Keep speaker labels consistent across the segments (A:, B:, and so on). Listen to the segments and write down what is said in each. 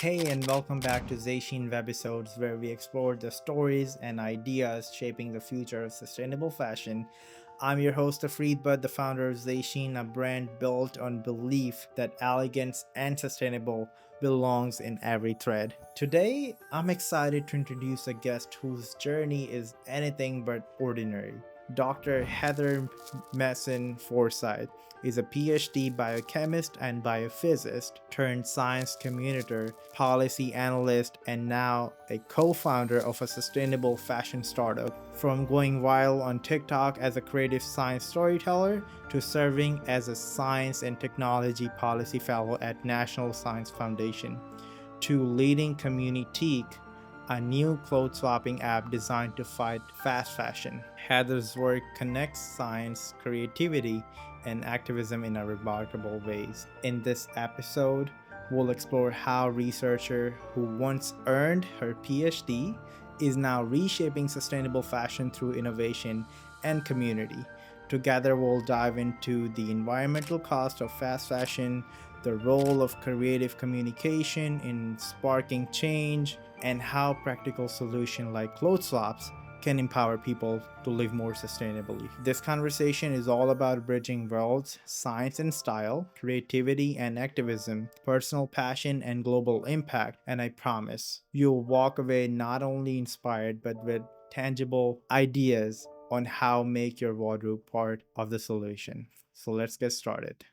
A: Hey, and welcome back to ZÁY SHEEN Webisodes, where we explore the stories and ideas shaping the future of sustainable fashion. I'm your host, Tafreed, the founder of ZÁY SHEEN, a brand built on belief that elegance and sustainable belongs in every thread. Today, I'm excited to introduce a guest whose journey is anything but ordinary. Dr. Heather Masson-Forsythe is a PhD biochemist and biophysicist turned science communicator, policy analyst, and now a co-founder of a sustainable fashion startup. From going viral on TikTok as a creative science storyteller to serving as a science and technology policy fellow at National Science Foundation, to leading Communitique, a new clothes swapping app designed to fight fast fashion. Heather's work connects science, creativity, and activism in a remarkable ways. In this episode, we'll explore how a researcher who once earned her PhD is now reshaping sustainable fashion through innovation and community. Together, we'll dive into the environmental cost of fast fashion, the role of creative communication in sparking change, and how practical solutions like clothes swaps can empower people to live more sustainably. This conversation is all about bridging worlds, science and style, creativity and activism, personal passion and global impact, and I promise you'll walk away not only inspired but with tangible ideas on how make your wardrobe part of the solution. So let's get started.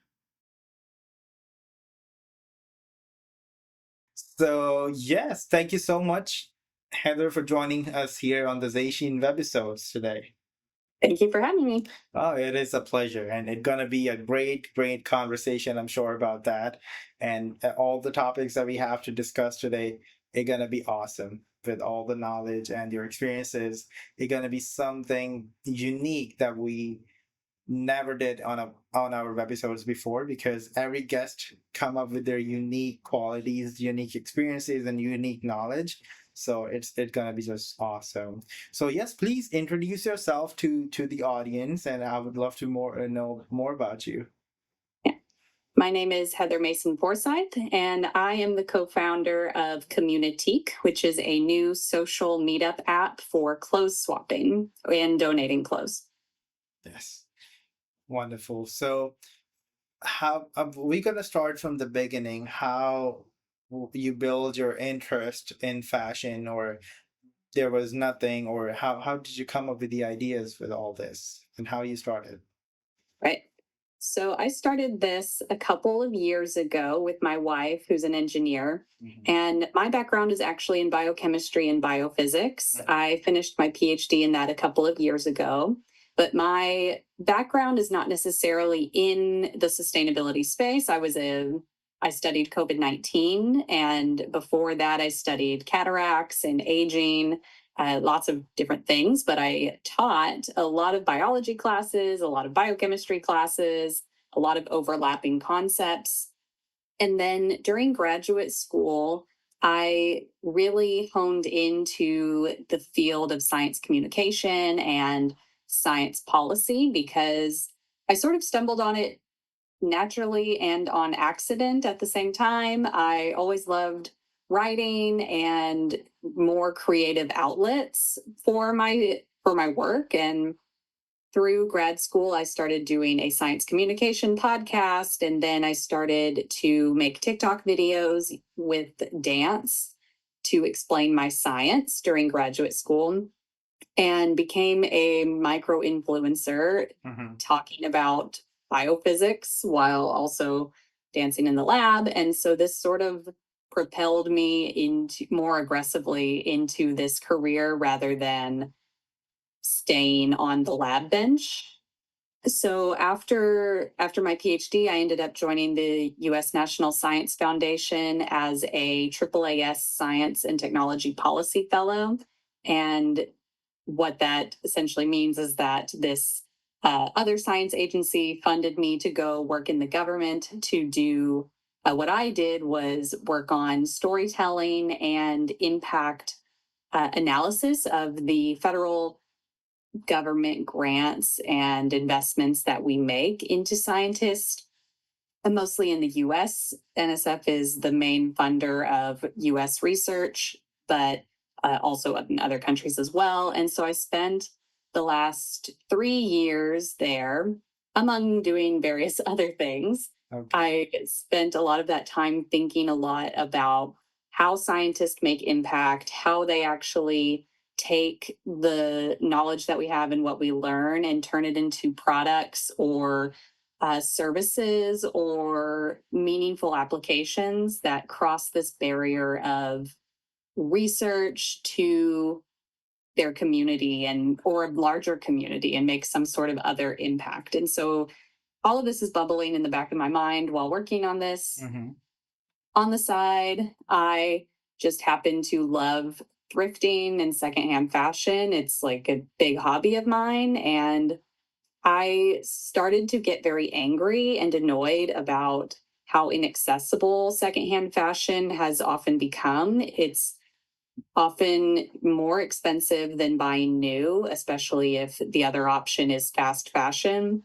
A: So, yes, thank you so much, Heather, for joining us here on the ZÁY SHEEN Webisodes today.
B: Thank you for having me.
A: Oh, it is a pleasure, and it's gonna be a great conversation, I'm sure about that. And all the topics that we have to discuss today are gonna be awesome with all the knowledge and your experiences. It's gonna be something unique that we never did on our episodes before, because every guest come up with their unique qualities, unique experiences, and unique knowledge. So it's gonna be just awesome. So yes, please introduce yourself to the audience, and I would love to know more about you.
B: Yeah. My name is Heather Masson-Forsythe, and I am the co-founder of Communitique, which is a new social meetup app for clothes swapping and donating clothes.
A: Yes, wonderful. So how we're gonna start from the beginning. How you build your interest in fashion, or there was nothing, or how did you come up with the ideas with all this and how you started?
B: Right. So I started this a couple of years ago with my wife, who's an engineer. And my background is actually in biochemistry and biophysics. I finished my PhD in that a couple of years ago. But my background is not necessarily in the sustainability space. I studied COVID-19, and before that, I studied cataracts and aging, lots of different things, but I taught a lot of biology classes, a lot of biochemistry classes, a lot of overlapping concepts. And then during graduate school, I really honed into the field of science communication and science policy because I sort of stumbled on it naturally and on accident at the same time. I always loved writing and more creative outlets for my work, and through grad school I started doing a science communication podcast, and then I started to make TikTok videos with dance to explain my science during graduate school, and became a micro influencer talking about biophysics while also dancing in the lab. And so this sort of propelled me into more aggressively into this career rather than staying on the lab bench. So after my PhD, I ended up joining the US National Science Foundation as a AAAS Science and Technology Policy Fellow. And what that essentially means is that this other science agency funded me to go work in the government to do what I did was work on storytelling and impact analysis of the federal government grants and investments that we make into scientists and mostly in the US. NSF is the main funder of US research, but also in other countries as well. And so I spent the last 3 years there, among doing various other things.
A: Okay.
B: I spent a lot of that time thinking a lot about how scientists make impact, how they actually take the knowledge that we have and what we learn and turn it into products or services or meaningful applications that cross this barrier of research to their community and or a larger community and make some sort of other impact. And so all of this is bubbling in the back of my mind while working on this.
A: Mm-hmm.
B: On the side, I just happen to love thrifting and secondhand fashion. It's like a big hobby of mine. And I started to get very angry and annoyed about how inaccessible secondhand fashion has often become. It's often more expensive than buying new, especially if the other option is fast fashion.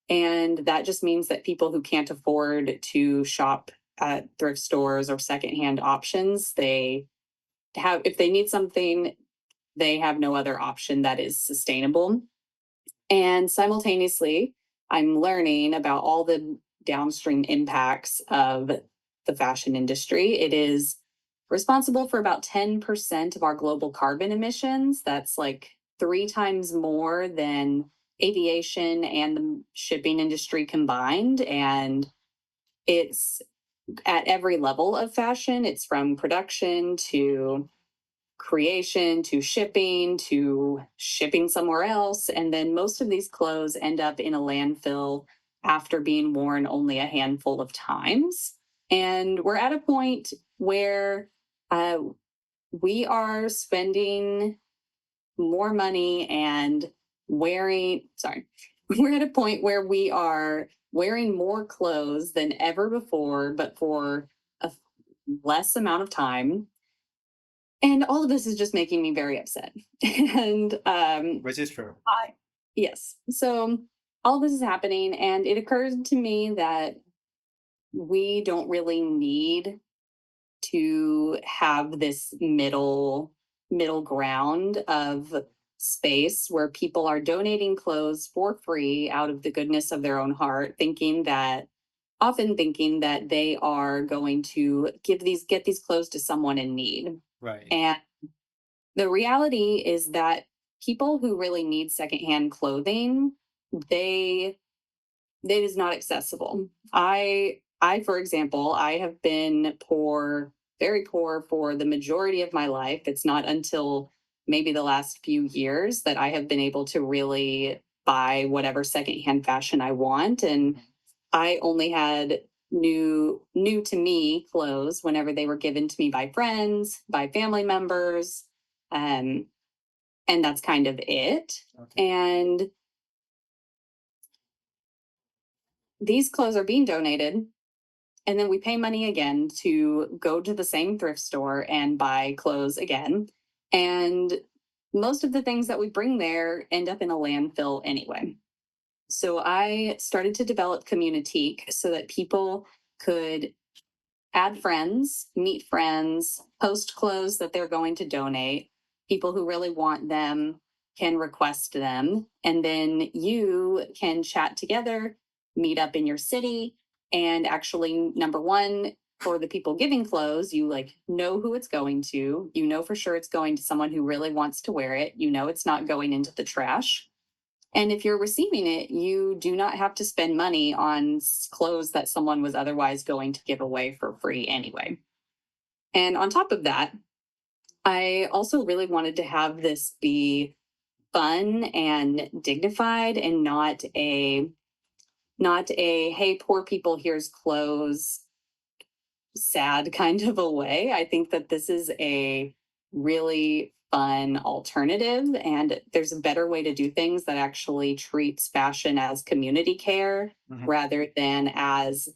B: And that just means that people who can't afford to shop at thrift stores or secondhand options, they have, if they need something, they have no other option that is sustainable. And simultaneously, I'm learning about all the downstream impacts of the fashion industry. It is responsible for about 10% of our global carbon emissions. That's like 3 times more than aviation and the shipping industry combined. And it's at every level of fashion, it's from production to creation to shipping somewhere else. And then most of these clothes end up in a landfill after being worn only a handful of times. And we're at a point where uh, we are spending more money and we're at a point where we are wearing more clothes than ever before, but for a less amount of time, and all of this is just making me very upset. And
A: Which is true.
B: yes, so all this is happening, and it occurred to me that we don't really need to have this middle ground of space where people are donating clothes for free out of the goodness of their own heart, often thinking that they are going to get these clothes to someone in need.
A: Right.
B: And the reality is that people who really need secondhand clothing, they it is not accessible. For example, I have been poor, very poor for the majority of my life. It's not until maybe the last few years that I have been able to really buy whatever secondhand fashion I want. And I only had new to me clothes whenever they were given to me by friends, by family members. Um, and that's kind of it.
A: Okay.
B: And these clothes are being donated, and then we pay money again to go to the same thrift store and buy clothes again. And most of the things that we bring there end up in a landfill anyway. So I started to develop Communitique so that people could add friends, meet friends, post clothes that they're going to donate. People who really want them can request them. And then you can chat together, meet up in your city. And actually, number one, for the people giving clothes, you like know who it's going to. You know for sure it's going to someone who really wants to wear it. You know it's not going into the trash. And if you're receiving it, you do not have to spend money on clothes that someone was otherwise going to give away for free anyway. And on top of that, I also really wanted to have this be fun and dignified and not a hey poor people here's clothes sad kind of a way. I think that this is a really fun alternative, and there's a better way to do things that actually treats fashion as community care rather than as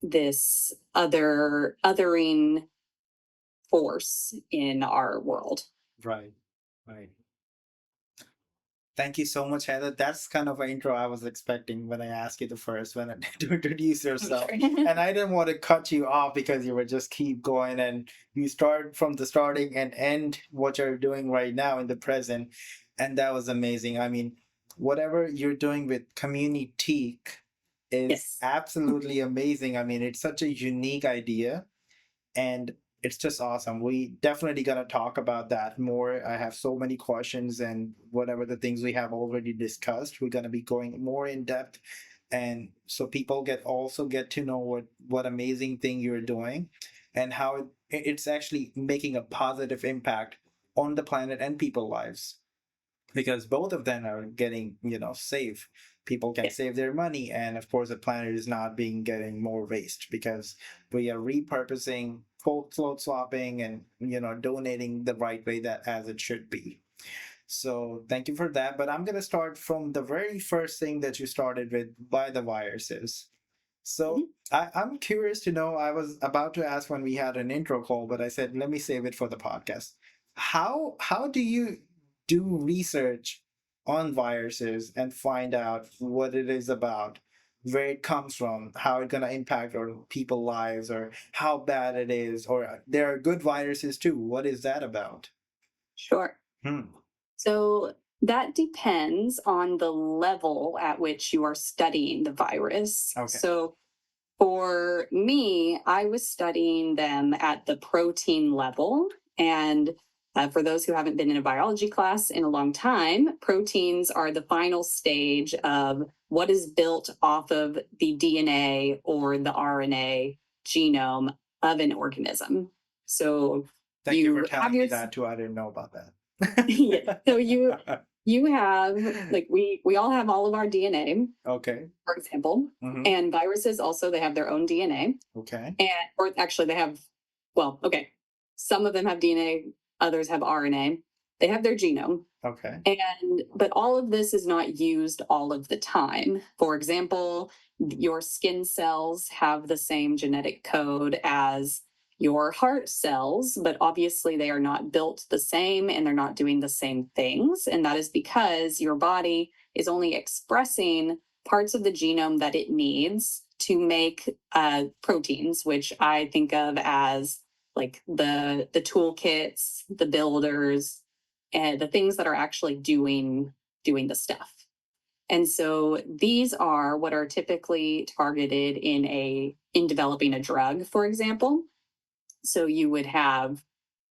B: this othering force in our world.
A: Right. Right. Thank you so much, Heather. That's kind of an intro I was expecting when I asked you the first one to introduce yourself. And I didn't want to cut you off because you would just keep going and you start from the starting and end what you're doing right now in the present. And that was amazing. I mean, whatever you're doing with Communitique is
B: Yes.
A: absolutely amazing. I mean, it's such a unique idea and it's just awesome. We definitely gonna talk about that more. I have so many questions and whatever the things we have already discussed, we're gonna be going more in depth, and so people get to know what amazing thing you're doing, and how it's actually making a positive impact on the planet and people lives, because both of them are getting safe. People can save their money, and of course the planet is not being getting more waste because we are repurposing, clothes swapping, and donating the right way that as it should be. So thank you for that, but I'm going to start from the very first thing that you started with, by the viruses. So I'm curious to know. I was about to ask when we had an intro call, but I said let me save it for the podcast. How do you do research on viruses and find out what it is about, where it comes from, how it's gonna impact our people lives, or how bad it is, or there are good viruses too. What is that about?
B: Sure.
A: Hmm.
B: So that depends on the level at which you are studying the virus.
A: Okay.
B: So for me, I was studying them at the protein level. And for those who haven't been in a biology class in a long time, proteins are the final stage of what is built off of the DNA or the RNA genome of an organism. So
A: Thank you for
B: you have
A: telling me that too. I didn't know about that.
B: yeah. So you have like we all have all of our DNA,
A: Okay.
B: for example, and viruses also they have their own DNA.
A: Okay.
B: And or actually they have well, okay. Some of them have DNA, others have RNA. They have their genome.
A: Okay.
B: And but all of this is not used all of the time. For example, your skin cells have the same genetic code as your heart cells, but obviously they are not built the same and they're not doing the same things. And that is because your body is only expressing parts of the genome that it needs to make proteins, which I think of as like the toolkits, the builders, and the things that are actually doing the stuff. And so these are what are typically targeted in developing a drug, for example. So you would have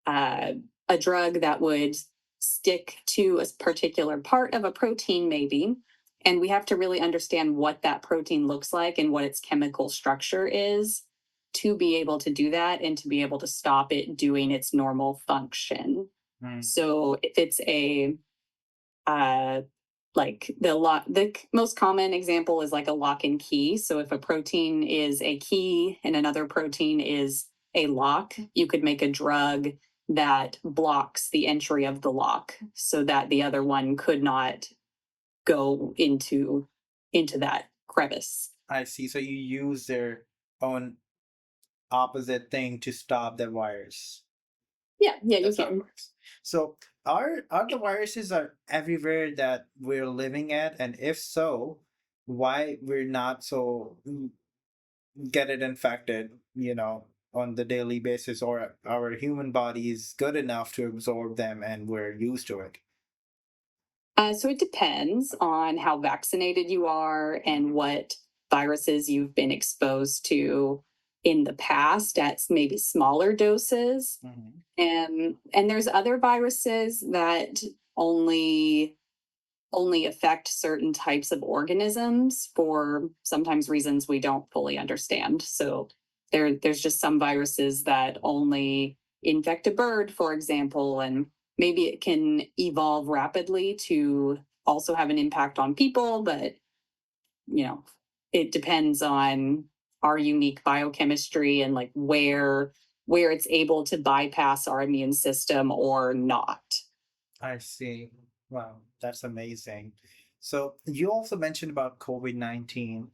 B: a drug that would stick to a particular part of a protein, maybe. And we have to really understand what that protein looks like and what its chemical structure is to be able to do that and to be able to stop it doing its normal function. So if it's a uh, like the most common example is like a lock and key. So if a protein is a key and another protein is a lock, you could make a drug that blocks the entry of the lock so that the other one could not go into that crevice.
A: I see. So you use their own opposite thing to stop the virus.
B: Yeah, you
A: That's how it
B: can.
A: works. So are the viruses are everywhere that we're living at, and if so, why we're not so get it infected, on the daily basis, or our human body is good enough to absorb them and we're used to it?
B: So it depends on how vaccinated you are and what viruses you've been exposed to in the past at maybe smaller doses. And there's other viruses that only only affect certain types of organisms for sometimes reasons we don't fully understand. So there's just some viruses that only infect a bird, for example, and maybe it can evolve rapidly to also have an impact on people, but you know, it depends on our unique biochemistry and like where it's able to bypass our immune system or not.
A: I see. Wow, that's amazing. So you also mentioned about COVID-19.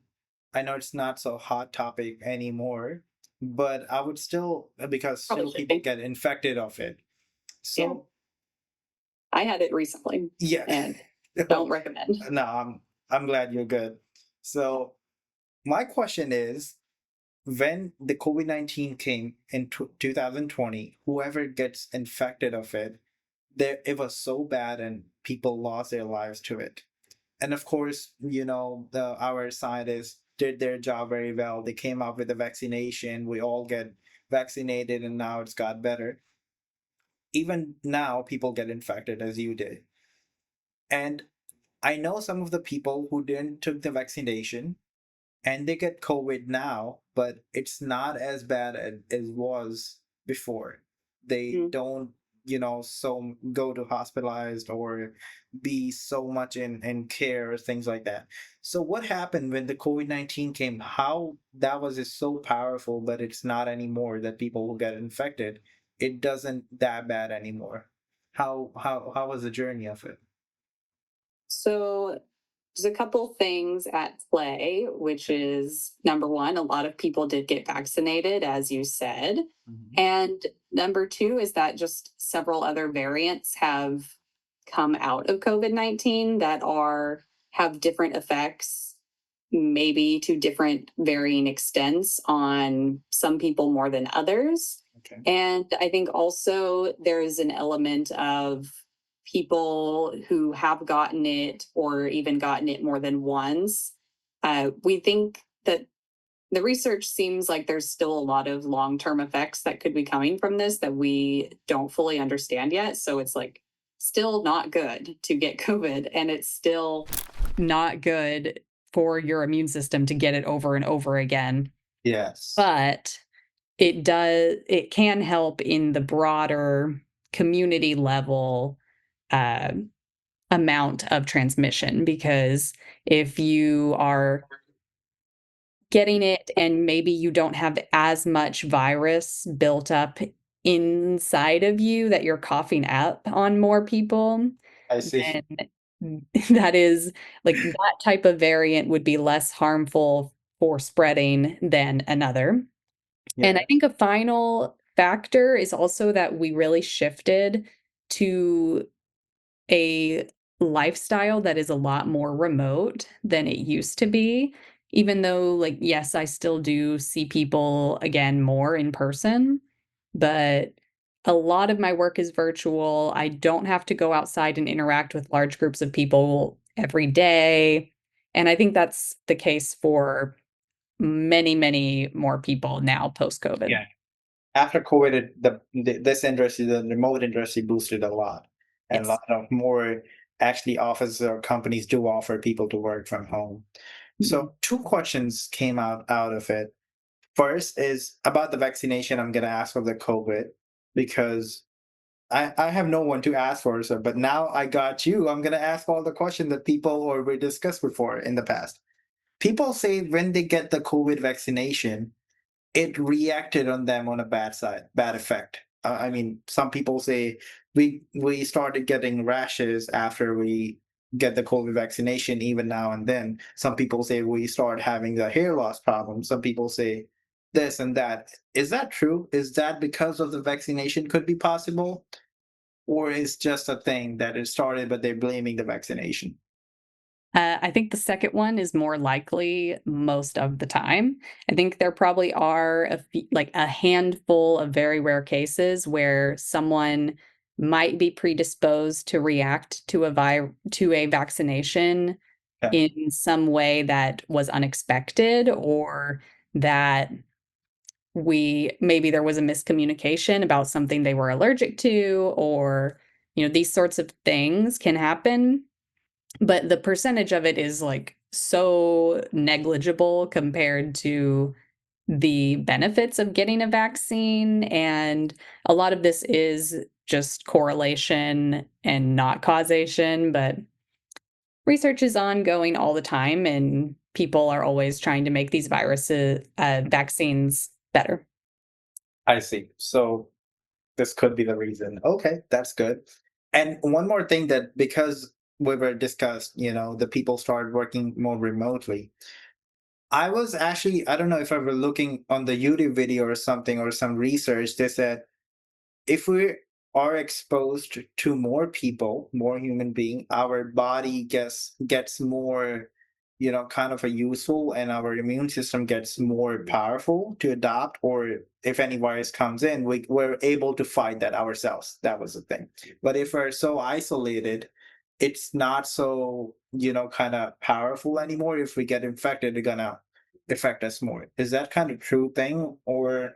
A: I know it's not so hot topic anymore, but I would still, because
B: Probably
A: still
B: should
A: people
B: be.
A: get infected of it.
B: Yeah,
A: So
B: I had it recently.
A: yeah,
B: And Don't recommend.
A: No, I'm glad you're good. So my question is, when the COVID-19 came in 2020, whoever gets infected of it, there it was so bad and people lost their lives to it. And of course, our scientists did their job very well. They came up with a vaccination. We all get vaccinated, and now it's got better. Even now, people get infected as you did. And I know some of the people who didn't took the vaccination and they get COVID now, but it's not as bad as it was before. They
B: Mm.
A: don't, so go to hospitalized or be so much in care, things like that. So what happened when the COVID-19 came? How that was just so powerful, but it's not anymore that people who get infected, it doesn't that bad anymore. How was the journey of it?
B: So there's a couple things at play, which is number one, a lot of people did get vaccinated, as you said.
A: Mhm.
B: And number two is that just several other variants have come out of COVID-19 that have different effects, maybe to different varying extents on some people more than others.
A: Okay.
B: And I think also there is an element of people who have gotten it or even gotten it more than once. We think that the research seems like there's still a lot of long term effects that could be coming from this that we don't fully understand yet. So it's like still not good to get COVID, and it's still not good for your immune system to get it over and over again.
A: Yes.
B: But it can help in the broader community level uh, amount of transmission, because if you are getting it and maybe you don't have as much virus built up inside of you that you're coughing up on more people,
A: I see.
B: then that is like that type of variant would be less harmful for spreading than another. And I
A: Yeah,
B: think a final factor is also that we really shifted to a lifestyle that is a lot more remote than it used to be. Even though, like, yes, I still do see people again more in person, but a lot of my work is virtual. I don't have to go outside and interact with large groups of people every day. And I think that's the case for many, many more people now post COVID.
A: yeah. After COVID, this industry, the remote industry, boosted a lot, and a
B: Yes.
A: lot of more actually offices or companies do offer people to work from home.
B: Mhm.
A: So two questions came out of it. First is about the vaccination. I'm going to ask of the COVID because I have no one to ask for, so but now I got you. I'm going to ask all the questions that people or we discussed before in the past. People say when they get the COVID vaccination, it reacted on them on a bad effect. I mean, some people say we started getting rashes after we get the COVID vaccination, even now and then. Some people say we start having the hair loss problem. Some people say this and that. Is that true? Is that because of the vaccination could be possible? Or is just a thing that it started, but they're blaming the vaccination?
B: I think the second one is more likely most of the time. I think there probably are like a handful of very rare cases where someone might be predisposed to react to to a vaccination
A: Yeah,
B: in some way that was unexpected, or that we maybe there was a miscommunication about something they were allergic to, or these sorts of things can happen, but the percentage of it is, like, so negligible compared to the benefits of getting a vaccine, and a lot of this is just correlation and not causation, but research is ongoing all the time, and people are always trying to make these vaccines better.
A: I see. So this could be the reason. Okay, that's good. And one more thing that because we were discussed, the people started working more remotely. I was actually, I don't know if I were looking on the YouTube video or something or some research, they said if we are exposed to more people, more human being, our body gets more, kind of a useful, and our immune system gets more powerful to adapt. Or if any virus comes in, we're able to fight that ourselves. That was the thing. But if we're so isolated, it's not so, kind of powerful anymore. If we get infected, they're gonna affect us more. Is that kind of true thing, or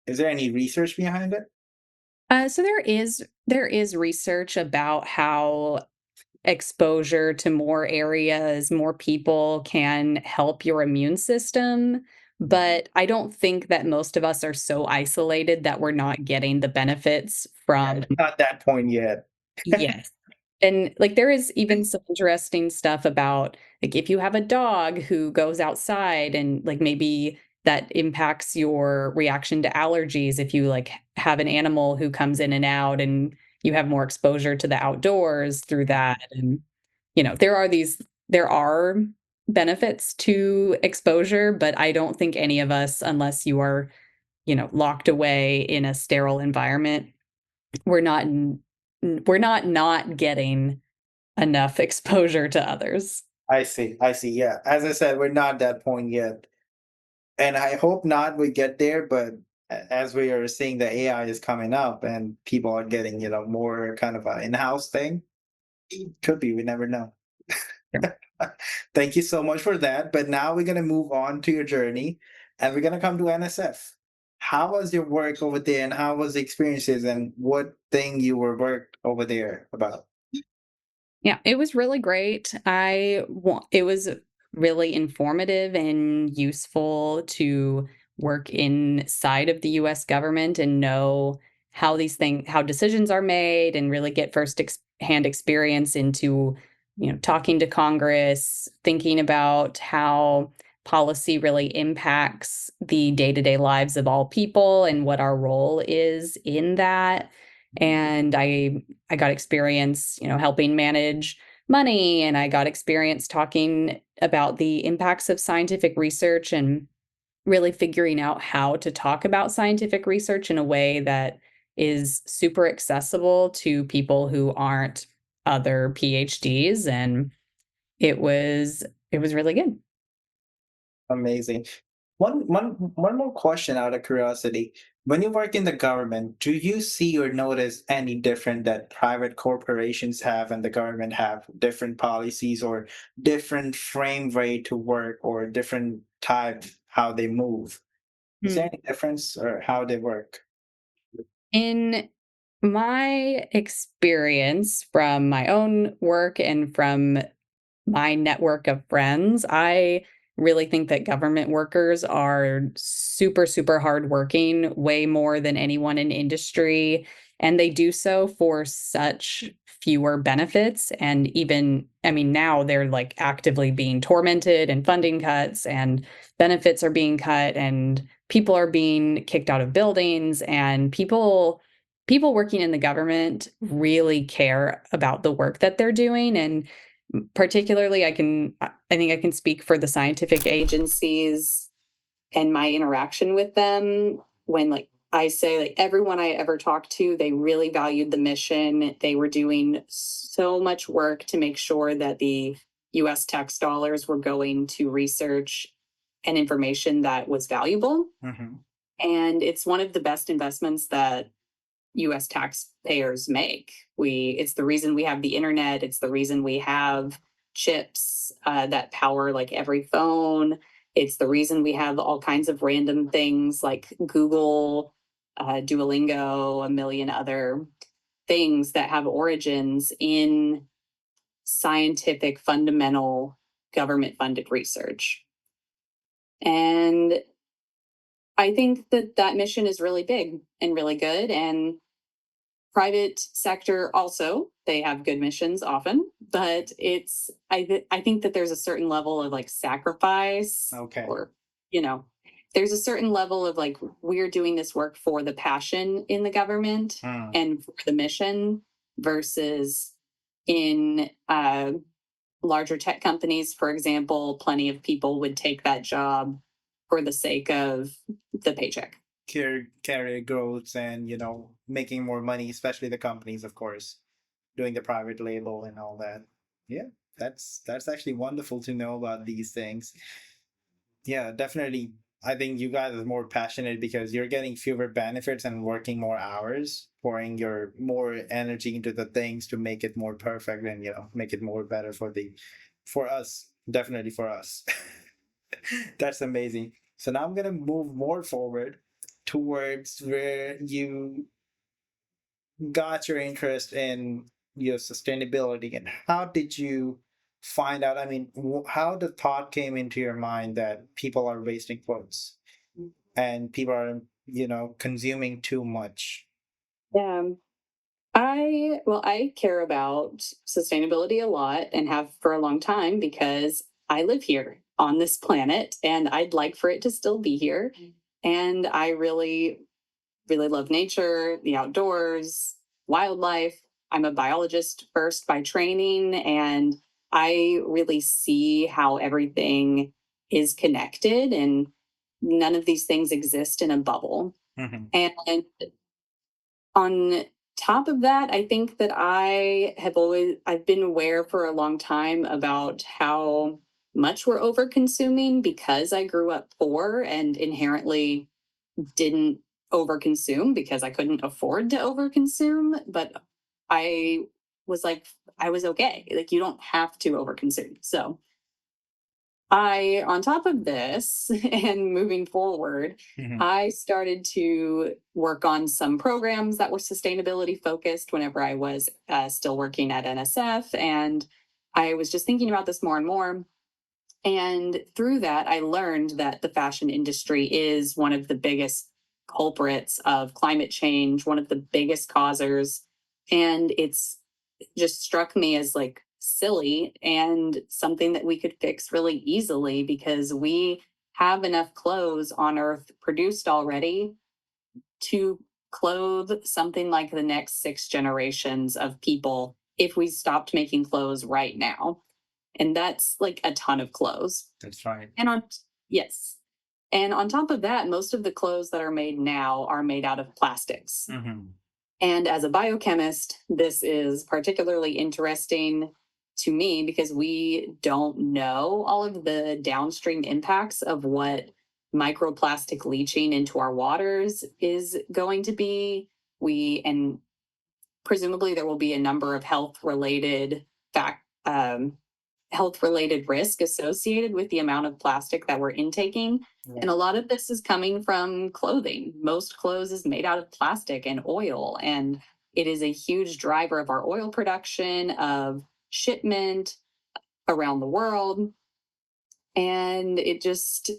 A: is there any research behind it?
B: So there is research about how exposure to more areas, more people can help your immune system, but I don't think that most of us are so isolated that we're not getting the benefits
A: Yeah,
B: from.
A: it's not that point yet.
B: Yes. And, like, there is even some interesting stuff about, like, if you have a dog who goes outside and, like, maybe that impacts your reaction to allergies if you, like, have an animal who comes in and out and you have more exposure to the outdoors through that, and, there are benefits to exposure, but I don't think any of us, unless you are, locked away in a sterile environment, we're not not getting enough exposure to others.
A: I see. I see. Yeah. As I said, we're not that point yet. And I hope not we get there, but as we are seeing the AI is coming up and people are getting, more kind of an in-house thing, could be, we never know.
B: Sure.
A: Thank you so much for that. But now we're gonna move on to your journey and we're gonna come to NSF. How was your work over there and how was the experiences and what thing you were worked over there about?
B: Yeah, it was really great. It was really informative and useful to work inside of the US government and know how decisions are made and really get hand experience into, talking to Congress, thinking about how policy really impacts the day-to-day lives of all people and what our role is in that. And I got experience, helping manage money, and I got experience talking about the impacts of scientific research and really figuring out how to talk about scientific research in a way that is super accessible to people who aren't other PhDs, and it was really good.
A: Amazing. One more question out of curiosity. When you work in the government, do you see or notice any different that private corporations have and the government have different policies or different frame way to work or different type how they move? Is there
B: Hmm.
A: any difference or how they work?
B: In my experience from my own work and from my network of friends, I really think that government workers are super, super hardworking, way more than anyone in industry. And they do so for such fewer benefits. And even, I mean, now they're like actively being tormented and funding cuts and benefits are being cut and people are being kicked out of buildings and people working in the government really care about the work that they're doing. And particularly, I think I can speak for the scientific agencies and my interaction with them when, like, I say, like, everyone I ever talked to, they really valued the mission. They were doing so much work to make sure that the US tax dollars were going to research and information that was valuable.
A: Mhm.
B: And it's one of the best investments that US taxpayers make. It's the reason we have the internet. It's the reason we have chips that power like every phone. It's the reason we have all kinds of random things like Google, Duolingo, a million other things that have origins in scientific, fundamental, government funded research. And I think that that mission is really big and really good. And private sector also, they have good missions often, but I think that there's a certain level of like sacrifice,
A: Okay.
B: or you know there's a certain level of like, we're doing this work for the passion in the government
A: Mm.
B: and for the mission, versus in larger tech companies, for example, plenty of people would take that job for the sake of the paycheck.
A: career growth and making more money, especially the companies, of course, doing the private label and all that. Yeah, that's actually wonderful to know about these things. Yeah, definitely. I think you guys are more passionate because you're getting fewer benefits and working more hours, pouring your more energy into the things to make it more perfect and make it more better for us. Definitely for us. That's amazing. So now I'm gonna move more forward towards where you got your interest in your sustainability, and how did you find out? I mean, how the thought came into your mind that people are wasting clothes and people are consuming too much.
B: Yeah. I care about sustainability a lot and have for a long time because I live here on this planet and I'd like for it to still be here. And I really, really love nature, the outdoors, wildlife. I'm a biologist first by training, and I really see how everything is connected and none of these things exist in a bubble.
A: Mm-hmm.
B: And on top of that, I think that I've been aware for a long time about how much we're over consuming because I grew up poor and inherently didn't overconsume because I couldn't afford to overconsume. But I was like, I was okay. Like, you don't have to overconsume. So on top of this, and moving forward,
A: Mm-hmm.
B: I started to work on some programs that were sustainability focused whenever I was still working at NSF. And I was just thinking about this more and more. And through that, I learned that the fashion industry is one of the biggest culprits of climate change, one of the biggest causers. And it just struck me as like silly and something that we could fix really easily because we have enough clothes on Earth produced already to clothe something like the next 6 generations of people if we stopped making clothes right now. And that's like a ton of clothes.
A: That's right.
B: Yes. And on top of that, most of the clothes that are made now are made out of plastics.
A: Mm-hmm.
B: And as a biochemist, this is particularly interesting to me because we don't know all of the downstream impacts of what microplastic leaching into our waters is going to be. And presumably there will be a number of health related risk associated with the amount of plastic that we're intaking. And a lot of this is coming from clothing. Most clothes is made out of plastic and oil, and it is a huge driver of our oil production, of shipment around the world. And it just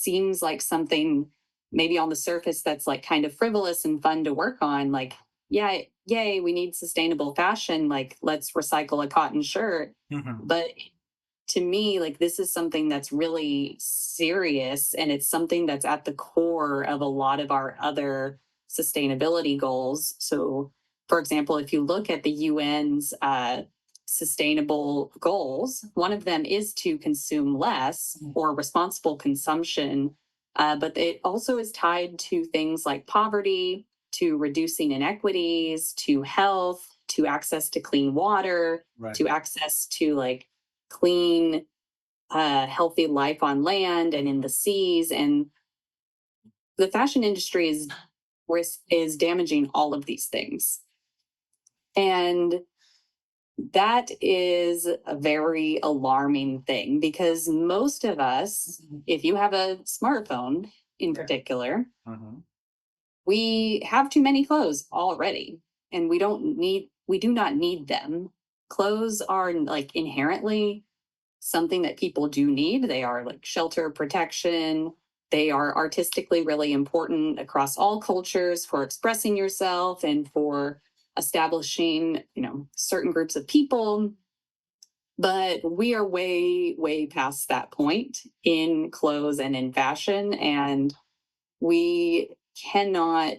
B: seems like something maybe on the surface that's like kind of frivolous and fun to work on. Like, yeah, yay, we need sustainable fashion. Like, let's recycle a cotton shirt.
A: Mm-hmm.
B: But to me, like, this is something that's really serious, and it's something that's at the core of a lot of our other sustainability goals. So, for example, if you look at the UN's sustainable goals, one of them is to consume less or responsible consumption, but it also is tied to things like poverty, to reducing inequities, to health, to access to clean water,
A: Right.
B: to access to like clean, healthy life on land and in the seas. And the fashion industry is damaging all of these things. And that is a very alarming thing because most of us, if you have a smartphone in particular,
A: Mm-hmm.
B: we have too many clothes already and we do not need them. Clothes are like inherently something that people do need. They are like shelter, protection. They are artistically really important across all cultures for expressing yourself and for establishing, certain groups of people. But we are way, way past that point in clothes and in fashion. And we cannot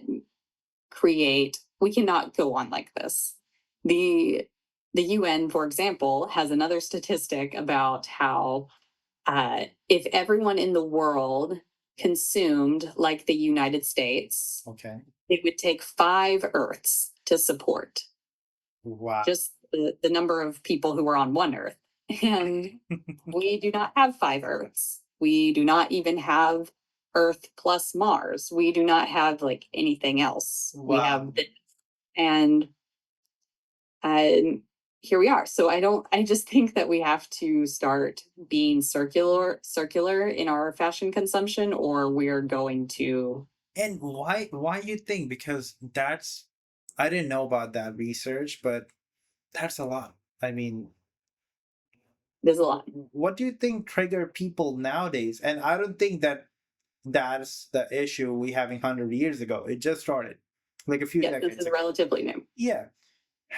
B: we cannot go on like this. The the UN, for example, has another statistic about how if everyone in the world consumed like the United States,
A: Okay.
B: it would take 5 Earths to support
A: Wow.
B: just the number of people who are on one Earth. And we do not have 5 Earths. We do not even have Earth plus Mars. We do not have like anything else. We
A: Wow.
B: have this. And here we are. So I just think that we have to start being circular in our fashion consumption, or we're going to.
A: And why you think? Because I didn't know about that research, but that's a lot. I mean,
B: There's a lot.
A: what do you think trigger people nowadays? And I don't think that's the issue we having 100 years ago. It just started like a few
B: Yes, this
A: decades
B: is
A: ago.
B: relatively new.
A: Yeah.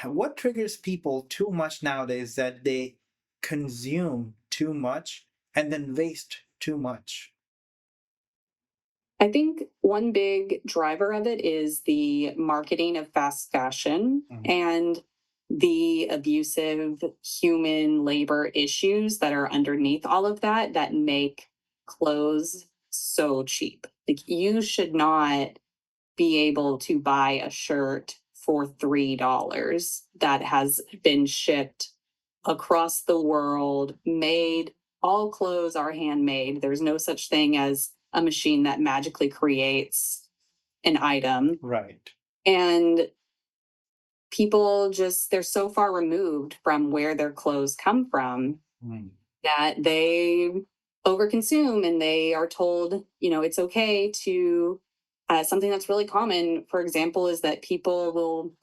A: What triggers people too much nowadays that they consume too much and then waste too much?
B: I think one big driver of it is the marketing of fast fashion and the abusive human labor issues that are underneath all of that that make clothes so cheap. Like, you should not be able to buy a shirt for $3 that has been shipped across the world, made. All clothes are handmade. There's no such thing as a machine that magically creates an item.
A: Right.
B: And people just, they're so far removed from where their clothes come from that they overconsume, and they are told, it's okay to. Something that's really common, for example, is that people will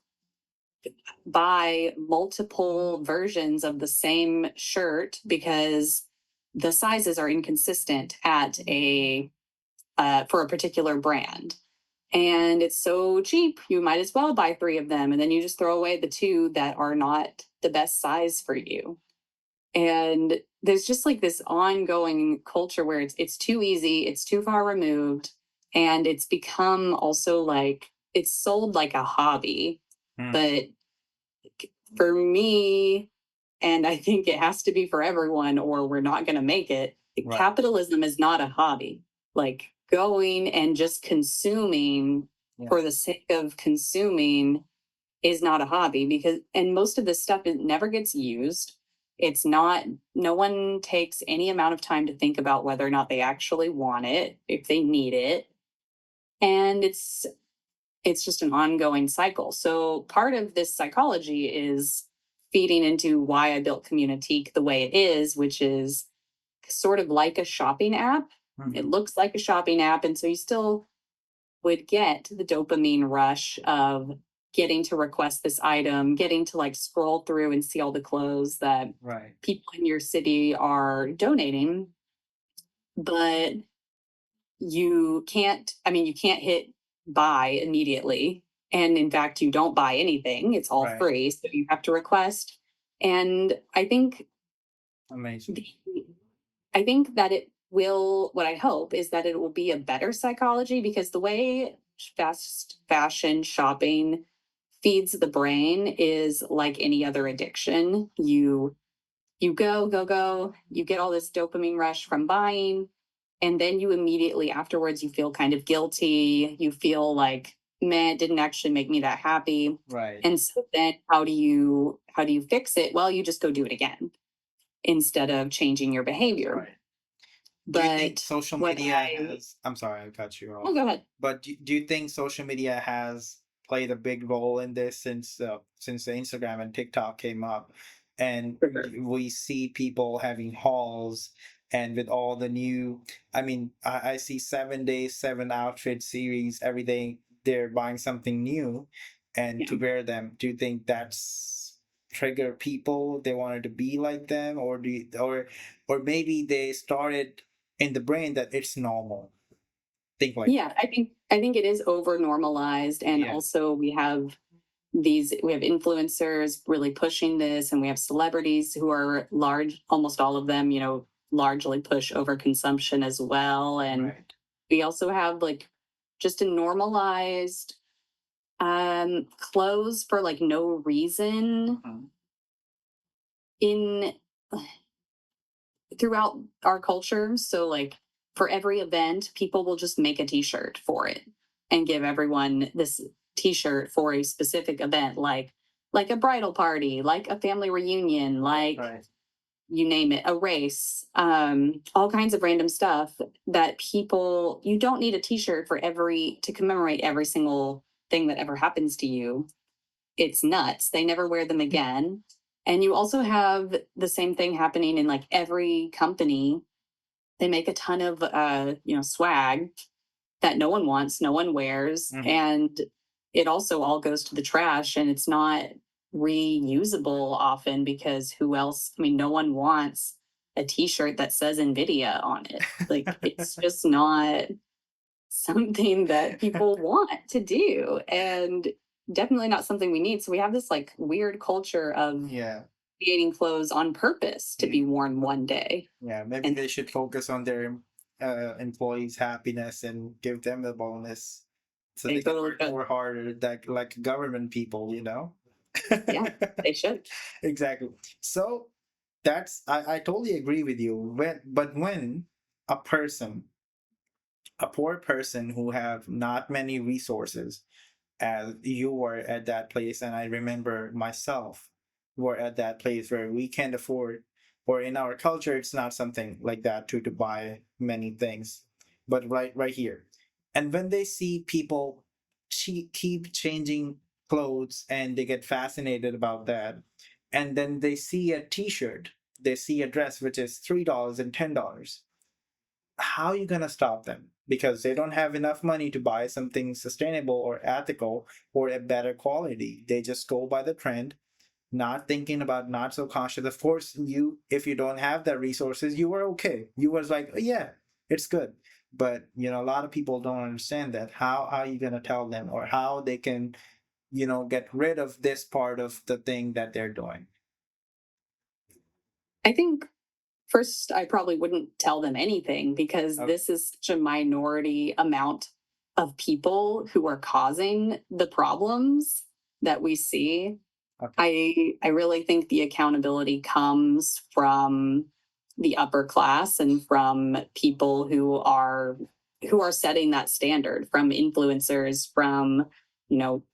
B: buy multiple versions of the same shirt because the sizes are inconsistent at a for a particular brand. And it's so cheap, you might as well buy 3 of them, and then you just throw away the 2 that are not the best size for you. And there's just like this ongoing culture where it's too easy, it's too far removed, and it's become also like it's sold like a hobby. But for me, and I think it has to be for everyone, or we're not going to make it.
A: Right.
B: Capitalism is not a hobby. Like, going and just consuming for the sake of consuming is not a hobby, because, and most of this stuff, it never gets used. It's not, no one takes any amount of time to think about whether or not they actually want it, if they need it. And it's just an ongoing cycle. So part of this psychology is feeding into why I built Communitique the way it is, which is sort of like a shopping app. It looks like a shopping app. And so you still would get the dopamine rush of getting to request this item, getting to like scroll through and see all the clothes that people in your city are donating. But you can't hit buy immediately. And in fact, you don't buy anything, it's all free. So you have to request. And
A: Amazing.
B: I think that what I hope is that it will be a better psychology, because the way fast fashion shopping feeds the brain is like any other addiction. You go, you get all this dopamine rush from buying, and then you immediately afterwards you feel kind of guilty. You feel like, man, it didn't actually make me that happy. And so then how do you fix it? Well, you just go do it again instead of changing your behavior.
A: Do you
B: But
A: think social media has, I'm sorry, I cut you off.
B: Oh, go ahead.
A: But do you think social media has played a big role in this since the Instagram and TikTok came up, and we see people having hauls, and with all the new, I mean, I see 7 days, 7 outfit series every day. They're buying something new, and to wear them. Do you think that's trigger people? They wanted to be like them, or or maybe they started in the brain that it's normal. Think like
B: I think it is over normalized. And also we have influencers really pushing this, and we have celebrities who are large, almost all of them, largely push over consumption as well. And we also have like just a normalized clothes for like no reason in throughout our culture. So like for every event, people will just make a t-shirt for it and give everyone this t-shirt for a specific event, like a bridal party, like a family reunion, like
A: Right.
B: you name it, a race, all kinds of random stuff that people, you don't need a t-shirt for every, to commemorate every single thing that ever happens to you. It's nuts. They never wear them again. And you also have the same thing happening in like every company. They make a ton of swag that no one wants, no one wears, and it also all goes to the trash, and it's not reusable often because who else? I mean, no one wants a t-shirt that says Nvidia on it. Like it's just not something that people want to do, and definitely not something we need. So we have this like weird culture of
A: Yeah.
B: creating clothes on purpose to be worn one day.
A: Yeah, maybe
B: And
A: they should focus on their employees' happiness and give them a bonus so
B: they
A: they can
B: totally
A: work
B: should.
A: more harder, like government people, you know?
B: Yeah, they should.
A: Exactly. So I totally agree with you. When a person, a poor person who have not many resources, as you were at that place, and I remember myself were at that place where we can't afford, or in our culture it's not something like that to buy many things, but right here, and when they see people keep changing clothes and they get fascinated about that, and then they see a t-shirt, they see a dress which is $3 and $10, how are you going to stop them? Because they don't have enough money to buy something sustainable or ethical or a better quality. They just go by the trend, not thinking about, not so conscious. Of course, you, if you don't have the resources, you were okay. You was like, oh, yeah, it's good. But a lot of people don't understand that. How are you going to tell them, or how they can, get rid of this part of the thing that they're doing?
B: I think first, I probably wouldn't tell them anything because
A: Okay.
B: this is such a minority amount of people who are causing the problems that we see.
A: Okay.
B: I really think the accountability comes from the upper class and from people who are setting that standard, from influencers, from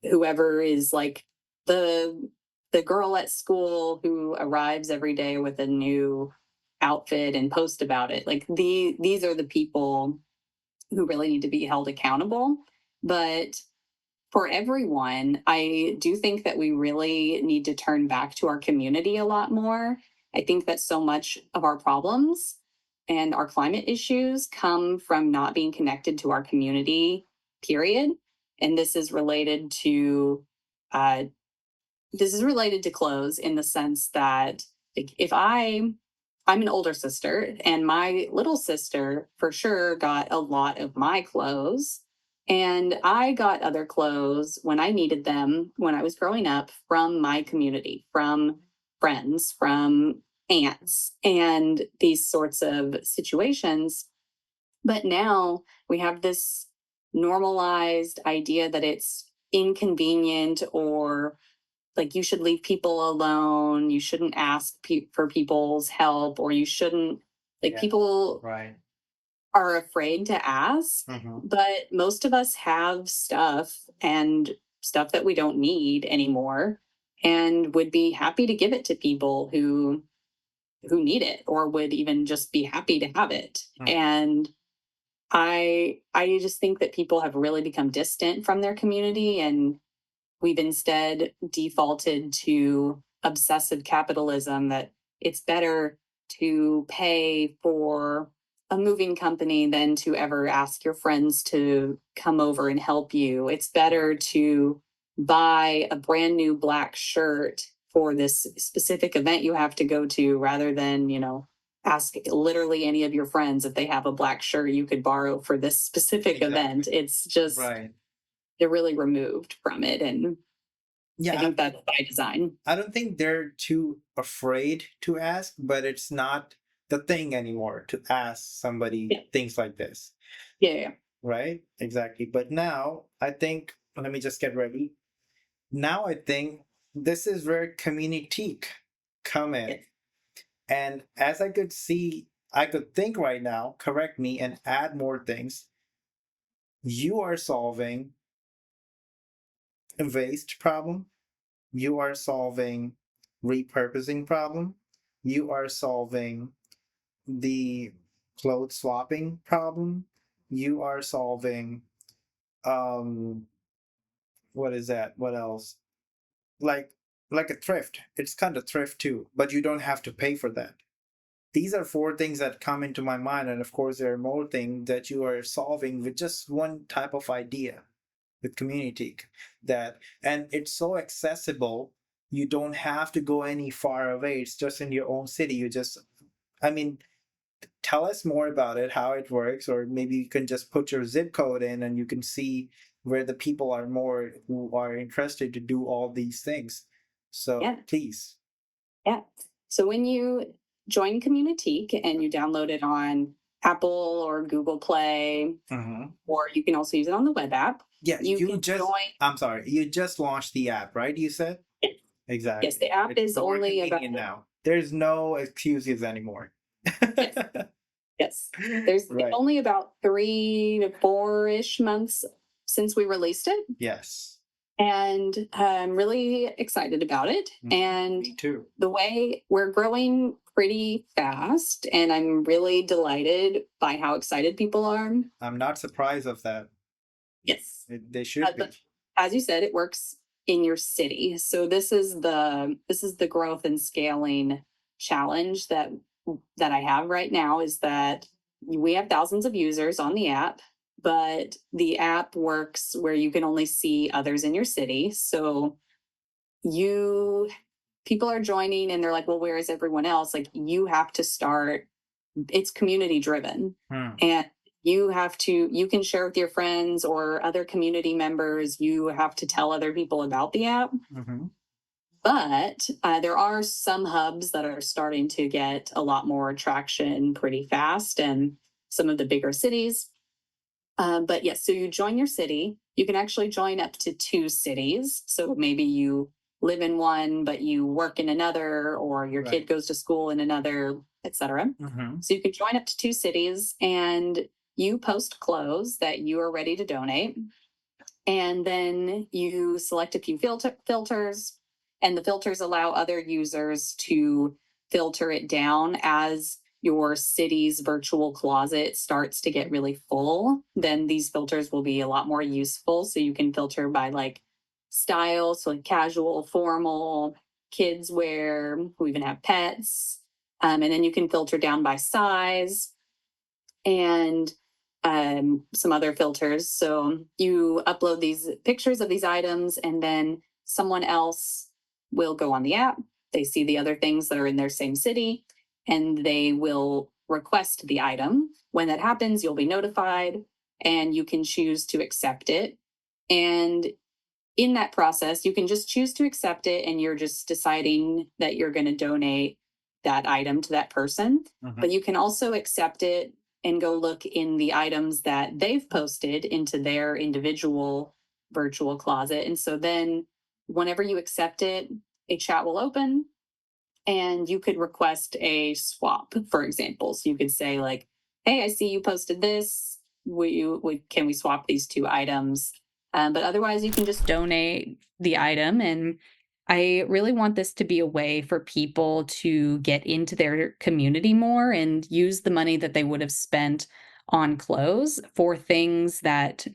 B: whoever is like the the girl at school who arrives every day with a new outfit and post about it. Like these are the people who really need to be held accountable. But for everyone, I do think that we really need to turn back to our community a lot more. I think that so much of our problems and our climate issues come from not being connected to our community, period. And uh, this is related to clothes in the sense that like, if I'm an older sister, and my little sister for sure got a lot of my clothes. And I got other clothes when I needed them when I was growing up from my community, from friends, from aunts, and these sorts of situations. But now we have this normalized idea that it's inconvenient, or like you should leave people alone, you shouldn't ask for people's help, or you shouldn't, like,
A: Yeah.
B: people
A: Right.
B: are afraid to ask. But most of us have stuff that we don't need anymore, and would be happy to give it to people who need it, or would even just be happy to have it. And I just think that people have really become distant from their community, and we've instead defaulted to obsessive capitalism, that it's better to pay for a moving company than to ever ask your friends to come over and help you. It's better to buy a brand new black shirt for this specific event you have to go to rather than, ask literally any of your friends if they have a black shirt you could borrow for this specific event. It's just,
A: Right.
B: they're really removed from it. And I
A: Yeah,
B: think that's by design.
A: I don't think they're too afraid to ask, but it's not the thing anymore to ask somebody
B: Yeah.
A: things like this,
B: Yeah.
A: right? Exactly. But now I think, let me just get ready. Now I think this is where Communitique come
B: Yeah.
A: in. And as I could see I could think right now, correct me, and add more things. You are solving a waste problem. You are solving repurposing problem. You are solving the clothes swapping problem. You are solving um what is that? What else? Like like a thrift. It's kind of thrift too, but you don't have to pay for that. These are four things that come into my mind, and of course there are more things that you are solving with just one type of idea with Communitique. That, and it's so accessible. You don't have to go any far away. It's just in your own city. You just, I mean, tell us more about it, how it works, or maybe you can just put your zip code in and you can see where the people are more who are interested to do all these things. So
B: Yeah.
A: please.
B: Yeah. So when you join Communitique and you download it on Apple or Google Play, or you can also use it on the web app,
A: Yeah,
B: you
A: you
B: can
A: just,
B: join.
A: I'm sorry, you just launched the app, right? You said?
B: Yes,
A: Exactly.
B: the app
A: It's
B: is
A: more
B: only about,
A: convenient now. There's no excuses anymore.
B: yes, yes. There's
A: Right.
B: only about 3 to 4-ish months since we released it.
A: Yes.
B: And I'm really excited about it. And
A: Me too.
B: the way we're growing pretty fast, and I'm really delighted by how excited people are.
A: I'm not surprised of that.
B: Yes.
A: They should be.
B: But as you said, it works in your city. So this is the growth and scaling challenge that I have right now, is that we have thousands of users on the app, but the app works where you can only see others in your city. So you people are joining and they're like, well, where is everyone else? Like, you have to start, it's community driven. And you can share with your friends or other community members. You have to tell other people about the app. But there are some hubs that are starting to get a lot more traction pretty fast, and some of the bigger cities. But yes, so you join your city. You can actually join up to 2 cities. So maybe you live in one, but you work in another, or your kid goes to school in another, etc. So you can join up to 2 cities, and you post clothes that you are ready to donate. And then you select a few filters, and the filters allow other users to filter it down as your city's virtual closet starts to get really full. Then these filters will be a lot more useful. So you can filter by like style, so like casual, formal, kids wear, we even have pets. And then you can filter down by size and some other filters. So you upload these pictures of these items, and then someone else will go on the app. They see the other things that are in their same city, and they will request the item. When that happens, you'll be notified, and you can choose to accept it. And in that process, you can just choose to accept it, and you're just deciding that you're going to donate that item to that person. But you can also accept it and go look in the items that they've posted into their individual virtual closet. And so then, whenever you accept it, a chat will open, and you could request a swap, for example. So you could say, like, hey, I see you posted this. Can we swap these 2 items? But otherwise, you can just donate the item. And I really want this to be a way for people to get into their community more and use the money that they would have spent on clothes for things that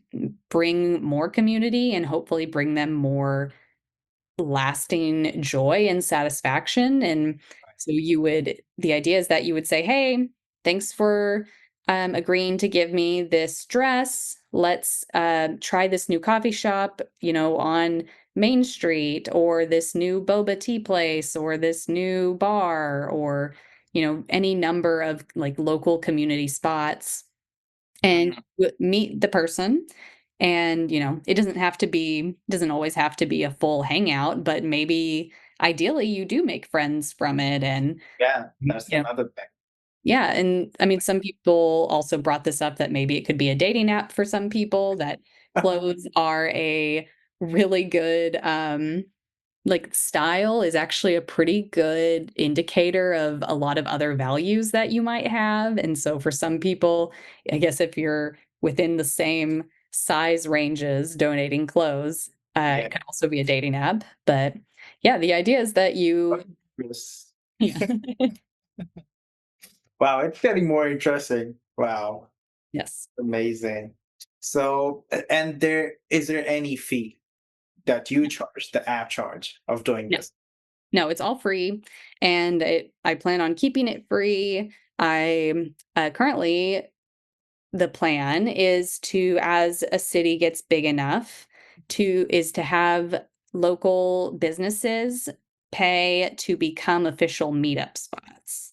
B: bring more community and hopefully bring them more lasting joy and satisfaction. And so the idea is that you would say, hey, thanks for agreeing to give me this dress. Let's try this new coffee shop, on Main Street, or this new boba tea place, or this new bar, or, any number of like local community spots, and meet the person. And it doesn't always have to be a full hangout, but maybe ideally you do make friends from it. And
A: Yeah, that's
B: you know
A: another thing.
B: yeah, and I mean, some people also brought this up, that maybe it could be a dating app for some people, that clothes are a really good like style is actually a pretty good indicator of a lot of other values that you might have. And so for some people, I guess if you're within the same size ranges donating clothes,
A: Yeah.
B: it could also be a dating app. But yeah, the idea is that you,
A: Yes.
B: yeah,
A: Wow, it's getting more interesting. Wow,
B: yes,
A: amazing. So, and there any fee that you charge, the app charge of doing
B: no,
A: this?
B: no, it's all free, and I plan on keeping it free. I currently the plan is to, as a city gets big enough, to have local businesses pay to become official meetup spots.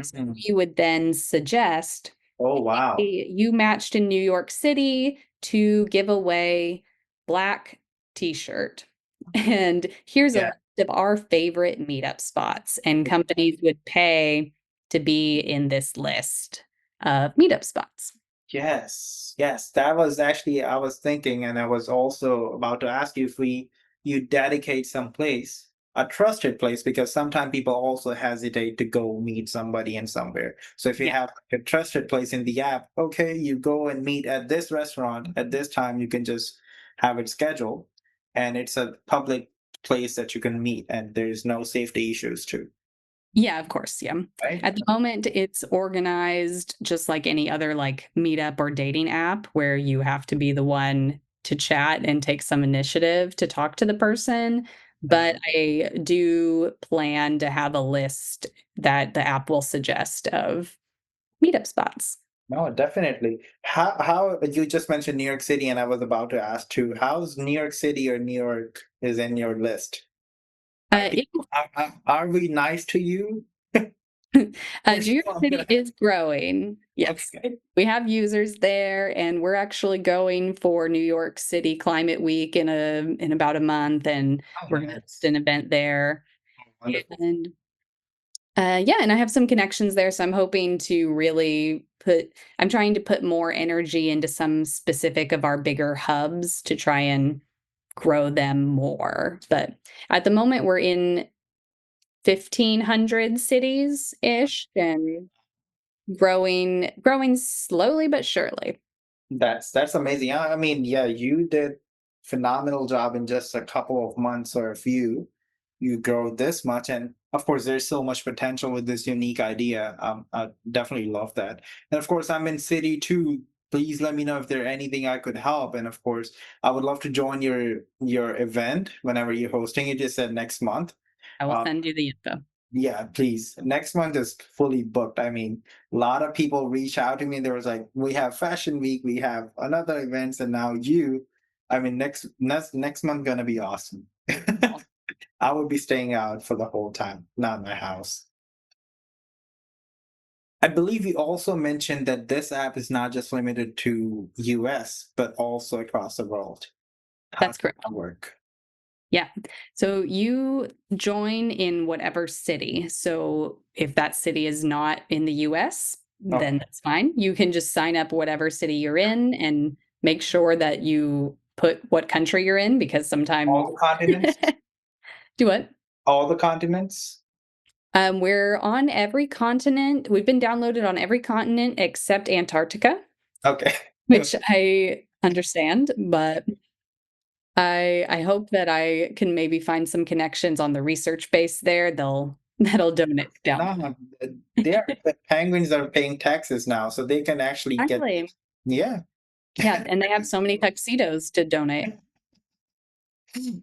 B: So
A: Mm.
B: we would then suggest,
A: Oh, wow.
B: "Hey, you matched in New York City to give away black t-shirt. And here's a
A: Yeah.
B: list of our favorite meetup spots." And companies would pay to be in this list of meetup spots.
A: Yes, yes, that was actually I was thinking, and I was also about to ask you if you dedicate some place, a trusted place, because sometimes people also hesitate to go meet somebody in somewhere. So if you
B: Yeah.
A: have a trusted place in the app, okay, you go and meet at this restaurant at this time, you can just have it scheduled, and it's a public place that you can meet, and there's no safety issues too,
B: Yeah, of course, yeah.
A: right?
B: At the moment, it's organized just like any other, like, meetup or dating app where you have to be the one to chat and take some initiative to talk to the person, but I do plan to have a list that the app will suggest of meetup spots.
A: No, definitely. How you just mentioned New York City, and I was about to ask too. How's New York City or New York is in your list? Are
B: It
A: people are we nice to you? We're
B: New York
A: still
B: City is growing. Yes.
A: okay.
B: We have users there, and we're actually going for New York City Climate Week in about a month, and
A: Oh,
B: we're gonna host
A: nice.
B: an event there.
A: Wonderful.
B: And yeah, and I have some connections there, so I'm hoping to really I'm trying to put more energy into some specific of our bigger hubs to try and grow them more. But at the moment, we're in 1,500 cities ish, and growing slowly but surely.
A: That's amazing. I mean, yeah, you did phenomenal job in just a couple of months or a few. You grow this much, and of course, there's so much potential with this unique idea. I definitely love that. And of course, I'm in city too. Please let me know if there's anything I could help. And of course, I would love to join your event whenever you're hosting it. You said next month.
B: I will
A: Uh,
B: send you the info.
A: yeah, please. Next month is fully booked. I mean, a lot of people reach out to me. There was like, we have Fashion Week, we have another events, and now you. I mean, next month gonna be awesome. I will be staying out for the whole time, not in my house. I believe you also mentioned that this app is not just limited to US, but also across the world. How
B: That's
A: does
B: correct.
A: that work?
B: Yeah. So you join in whatever city. So if that city is not in the US, then
A: Okay.
B: that's fine. You can just sign up whatever city you're in and make sure that you put what country you're in because sometimes
A: All the continents?
B: do what?
A: All the continents?
B: We're on every continent. We've been downloaded on every continent except Antarctica,
A: Okay.
B: which I understand, but I hope that I can maybe find some connections on the research base there. That'll donate down.
A: No, the penguins are paying taxes now, so they can actually get,
B: Actually,
A: yeah.
B: yeah, and they have so many tuxedos to donate.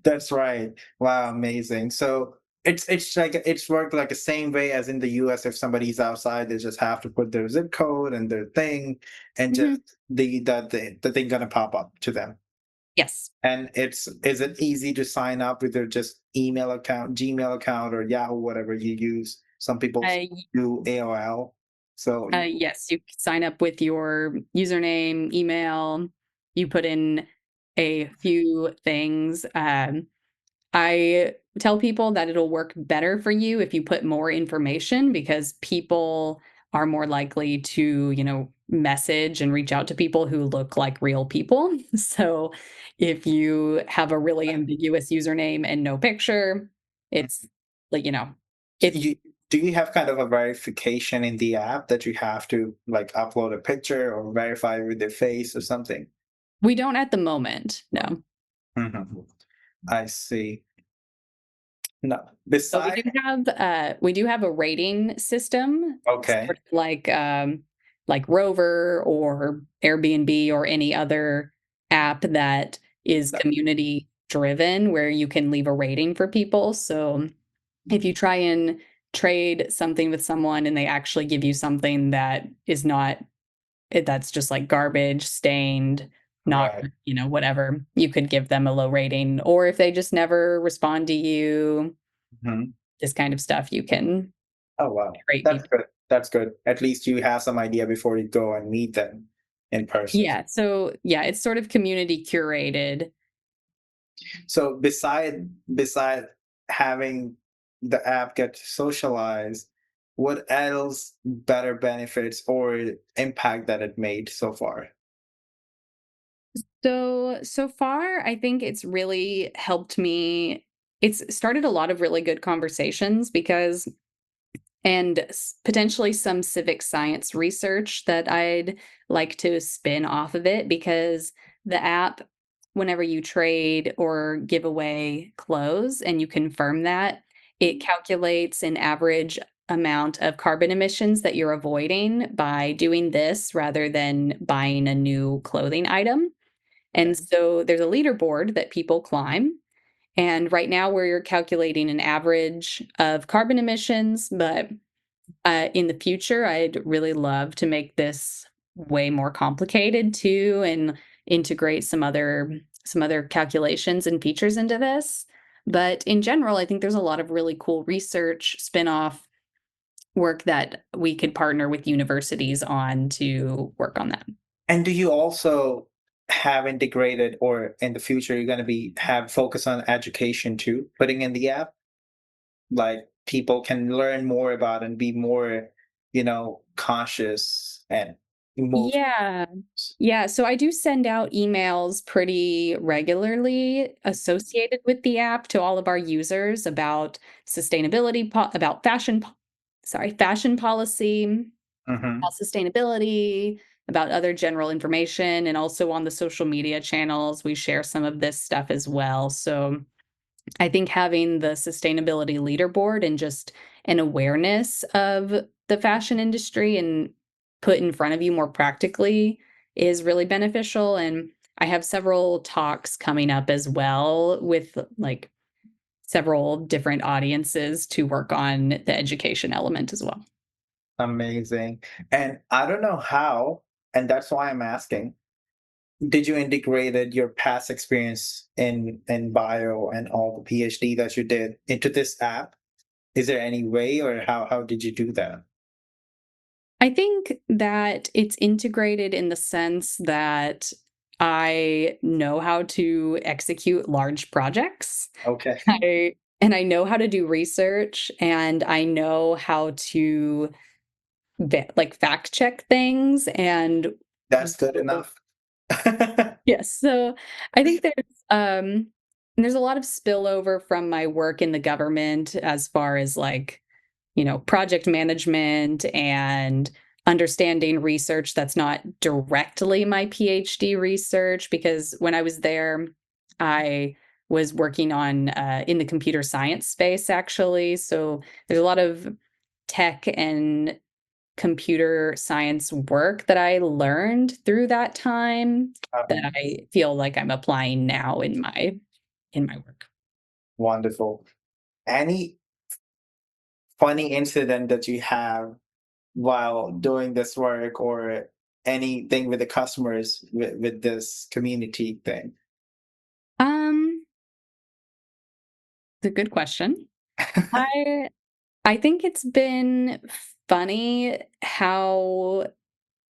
A: That's right. Wow, amazing. So it's like it's worked like the same way as in the US. If somebody's outside, they just have to put their zip code and their thing, and just
B: Mhm.
A: the thing gonna pop up to them.
B: Yes.
A: And is it easy to sign up with their just email account, Gmail account, or Yahoo, whatever you use? Some people
B: Uh,
A: do AOL. So
B: yes, you sign up with your username, email, you put in a few things. I tell people that it'll work better for you if you put more information because people are more likely to, message and reach out to people who look like real people. So if you have a really ambiguous username and no picture, it's like,
A: So
B: it's
A: do you have kind of a verification in the app that you have to like upload a picture or verify with their face or something?
B: we don't at the moment. No.
A: Mhm. I see. No,
B: But
A: beside,
B: we do have a rating system,
A: okay,
B: sort of like Rover or Airbnb or any other app that is community driven where you can leave a rating for people. So if you try and trade something with someone and they actually give you something that is not that's just like garbage, stained, not,
A: right.
B: whatever, you could give them a low rating. Or if they just never respond to you,
A: Mhm.
B: this kind of stuff, you can
A: Oh, wow.
B: rate
A: That's
B: people.
A: good. That's good. At least you have some idea before you go and meet them in person.
B: Yeah, so, yeah, it's sort of community curated.
A: So beside having the app get socialized, what else better benefits or impact that it made so far?
B: So far, I think it's really helped me it's started a lot of really good conversations because and potentially some civic science research that I'd like to spin off of it because the app, whenever you trade or give away clothes and you confirm that, it calculates an average amount of carbon emissions that you're avoiding by doing this rather than buying a new clothing item. And so there's a leaderboard that people climb. And right now we're calculating an average of carbon emissions, but in the future, I'd really love to make this way more complicated too and integrate some other calculations and features into this. But in general, I think there's a lot of really cool research spin-off work that we could partner with universities on to work on that.
A: And do you also have integrated or in the future you're going to be have focus on education too, putting in the app? Like people can learn more about and be more, conscious and move.
B: Yeah. Yeah, so I do send out emails pretty regularly associated with the app to all of our users about about fashion policy,
A: Mhm.
B: about sustainability, about other general information, and also on the social media channels, we share some of this stuff as well. So I think having the sustainability leaderboard and just an awareness of the fashion industry and put in front of you more practically is really beneficial. And I have several talks coming up as well with like several different audiences to work on the education element as well.
A: Amazing. And I don't know how, and that's why I'm asking. Did you integrated your past experience in bio and all the PhD that you did into this app? Is there any way or how did you do that?
B: I think that it's integrated in the sense that I know how to execute large projects.
A: Okay.
B: I know how to do research and I know how to like fact check things and
A: That's good enough.
B: yes. So I think um there's a lot of spillover from my work in the government as far as like project management and understanding research that's not directly my PhD research, because when I was there, I was working on in the computer science space, actually. So there's a lot of tech and computer science work that I learned through that time that
A: Um,
B: I feel like I'm applying now in my work.
A: Wonderful. Any funny incident that you have while doing this work or anything with the customers with this community thing?
B: Um, it's a good question. I I think it's been funny how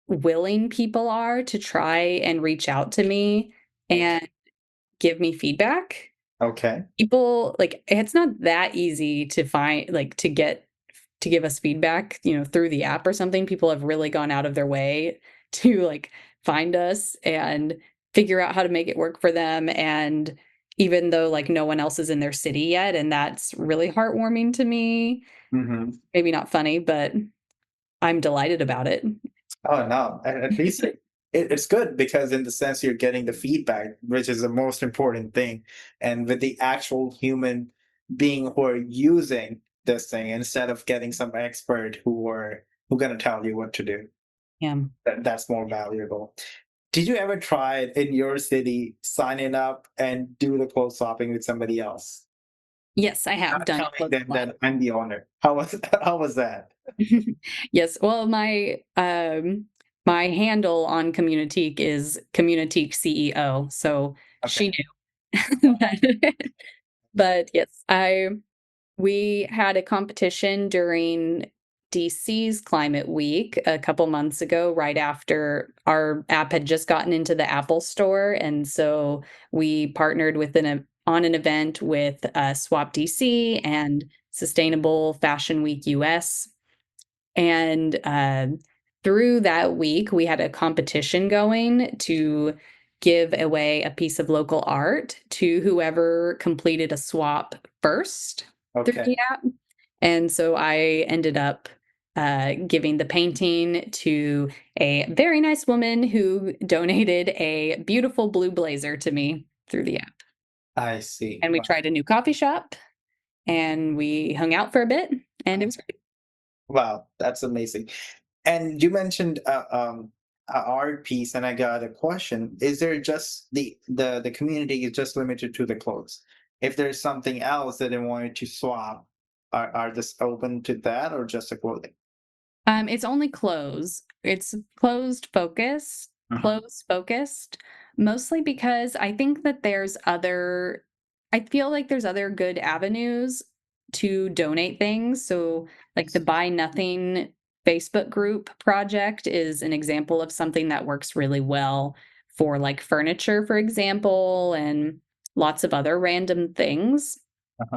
B: willing people are to try and reach out to me and give me feedback.
A: Okay.
B: People like it's not that easy to find like to give us feedback, through the app or something. People have really gone out of their way to like find us and figure out how to make it work for them. And even though like no one else is in their city yet, and that's really heartwarming to me.
A: Hmm.
B: Maybe not funny, but I'm delighted about it.
A: Oh no, at least it's good because in the sense you're getting the feedback, which is the most important thing, and with the actual human being who are using this thing instead of getting some expert who gonna tell you what to do.
B: Yeah.
A: That's more valuable. Did you ever try it in your city, signing up and do the clothes shopping with somebody else?
B: Yes, I have
A: Not
B: done
A: telling
B: clothes
A: them
B: swap.
A: that I'm the owner. How was how was that?
B: Yes, well, my handle on Communitique is Communitique CEO, so
A: Okay.
B: she knew. But yes, I we had a competition during DC's Climate Week a couple months ago, right after our app had just gotten into the Apple Store, and so we partnered with on an event with Swap DC and Sustainable Fashion Week US. And through that week, we had a competition going to give away a piece of local art to whoever completed a swap first through
A: Okay.
B: the app. And so I ended up giving the painting to a very nice woman who donated a beautiful blue blazer to me through the app.
A: I see.
B: And we tried a new coffee shop and we hung out for a bit, and it was great.
A: Wow, that's amazing. And you mentioned a art piece, and I got a question. Is there just the community is just limited to the clothes? If there's something else that they wanted to swap, are just open to that or just the clothing?
B: It's only clothes. It's
A: Uh-huh.
B: clothes focused, mostly because I feel like there's other good avenues to donate things. So, like the Buy Nothing Facebook group project is an example of something that works really well for like furniture, for example, and lots of other random things.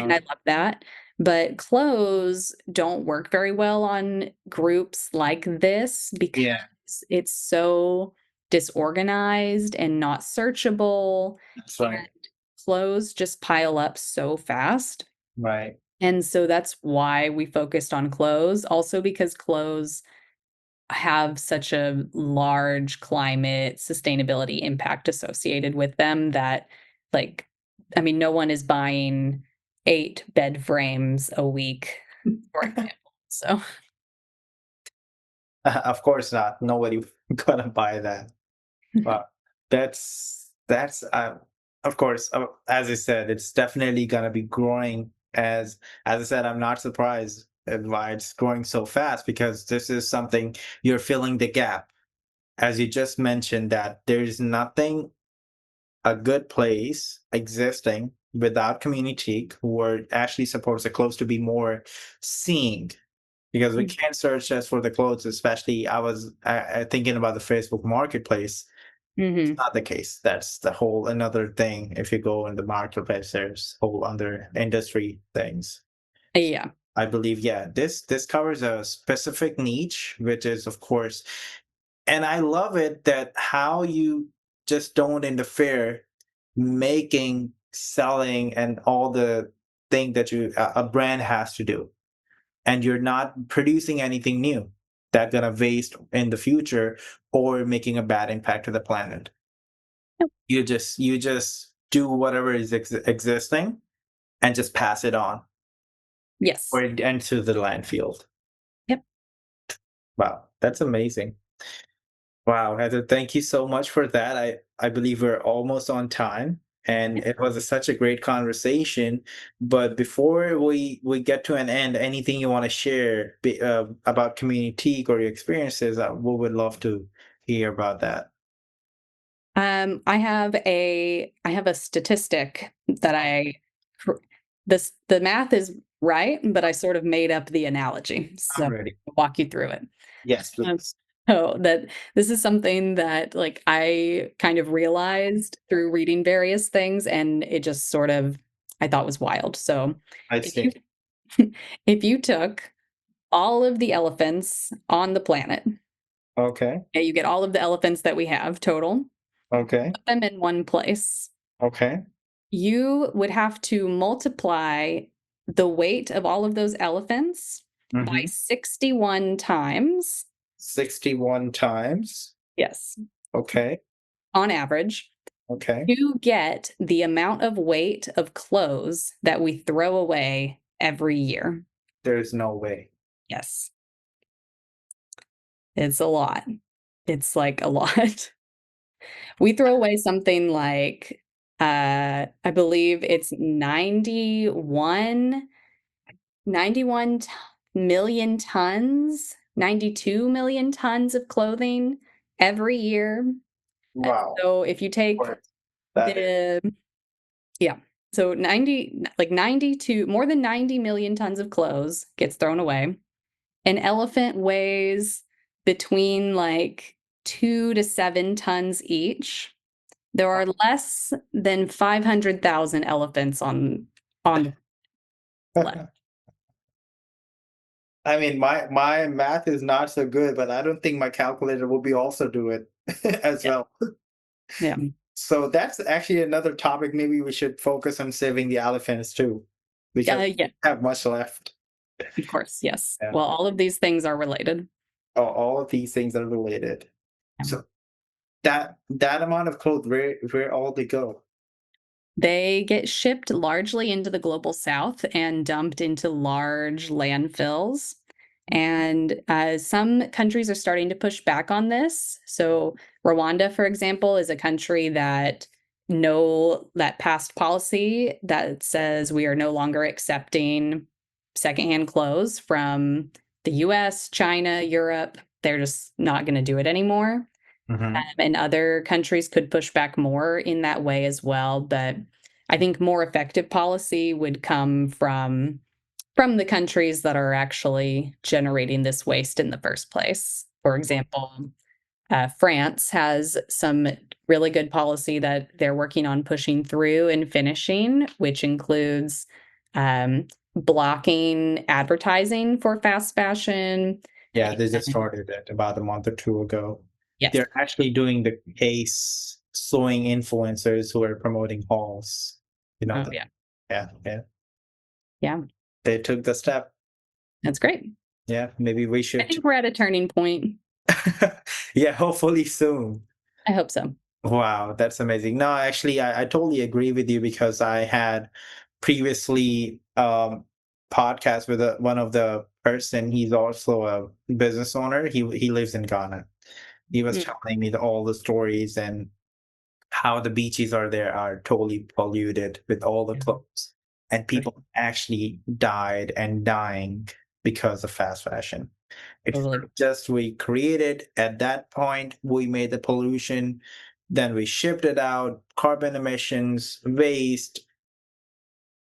B: And
A: Uh-huh.
B: I love that. But clothes don't work very well on groups like this because
A: Yeah,
B: it's so disorganized and not searchable,
A: that's
B: and
A: right.
B: clothes just pile up so fast.
A: Right.
B: And so that's why we focused on clothes. Also, because clothes have such a large climate sustainability impact associated with them that, like, I mean, no one is buying 8 bed frames a week, for example. So,
A: Of course not. Nobody gonna buy that. Wow, that's of course, as I said, it's definitely gonna be growing. As I said, I'm not surprised at why it's growing so fast because this is something you're filling the gap. As you just mentioned, that there's nothing a good place existing without Communitique, who are actually supposed to close to be more seeing because we can't search just for the clothes. Especially, I thinking about the Facebook Marketplace. It's
B: mhm.
A: not the case. That's the whole another thing. If you go in the marketplace, there's whole other industry things.
B: Yeah.
A: I believe, yeah, this covers a specific niche, which is of course, and I love it that how you just don't interfere making, selling, and all the thing that a brand has to do, and you're not producing anything new that gonna waste in the future or making a bad impact to the planet.
B: Yep.
A: You just do whatever is existing and just pass it on or
B: Yes.
A: into the landfill.
B: Yep.
A: Wow, that's amazing. Wow, Heather, thank you so much for that. I believe we're almost on time, and
B: Yep.
A: it was such a great conversation. But before we get to an end, anything you want to share about Community or your experiences, we would love to hear about that.
B: I have a statistic that cr this the math is right, but I sort of made up the analogy, so
A: I'm ready.
B: I'll walk you through it.
A: Yes,
B: Um,
A: please.
B: so that this is something that, like, I kind of realized through reading various things, and it just sort of I thought was wild. So,
A: I
B: if you
A: see.
B: if you took all of the elephants on the planet
A: Okay.
B: Okay, you get all of the elephants that we have total,
A: Okay.
B: put them in one place.
A: Okay.
B: You would have to multiply the weight of all of those elephants by
A: Mm-hmm.
B: 61 times.
A: 61 times.
B: Yes,
A: Okay.
B: on average,
A: Okay.
B: to get the amount of weight of clothes that we throw away every year.
A: There's no way.
B: Yes, it's a lot. It's like a lot. We throw away something like, I believe it's 91 million tons, 92 million tons of clothing every year.
A: Wow.
B: So if you take
A: Or that is.
B: the yeah, so 92 more than 90 million tons of clothes gets thrown away. An elephant weighs between like 2 to 7 tons each. There are less than 500,000 elephants on the planet.
A: I mean, my math is not so good, but I don't think my calculator will be also do it as
B: Yeah,
A: well.
B: yeah.
A: So that's actually another topic. Maybe we should focus on saving the elephants too, because we
B: Yeah,
A: don't have much left.
B: of course, yes.
A: Yeah.
B: Well, all of these things are related.
A: All of these things are related.
B: Yeah.
A: So that amount of clothes, where all they go?
B: They get shipped largely into the global south and dumped into large landfills. And some countries are starting to push back on this. So, Rwanda, for example, is a country that passed policy that says we are no longer accepting secondhand clothes from the US, China, Europe. They're just not going to do it anymore.
A: Mhm.
B: And other countries could push back more in that way as well. But I think more effective policy would come from the countries that are actually generating this waste in the first place. For example, France has some really good policy that they're working on pushing through and finishing, which includes um, blocking advertising for fast fashion.
A: Yeah, they just
B: And
A: started it about a month or two ago.
B: yes.
A: They're actually doing the case suing influencers who are promoting hauls. You know
B: Oh,
A: that?
B: yeah.
A: Yeah, yeah.
B: Yeah.
A: They took the step.
B: That's great.
A: Yeah, maybe we
B: I
A: should.
B: think we're at a turning point.
A: Yeah, hopefully soon.
B: I hope so.
A: Wow, that's amazing. No, actually, I totally agree with you because I had previously podcast with one of the person. He's also a business owner. He lives in Ghana. He was
B: Mm,
A: telling me all the stories and how the beaches are there are totally polluted with all the
B: yeah,
A: clothes, and
B: for
A: people actually died and dying because of fast fashion. It's
B: totally.
A: not just we created at that point, we made the pollution, then we shipped it out, carbon emissions, waste,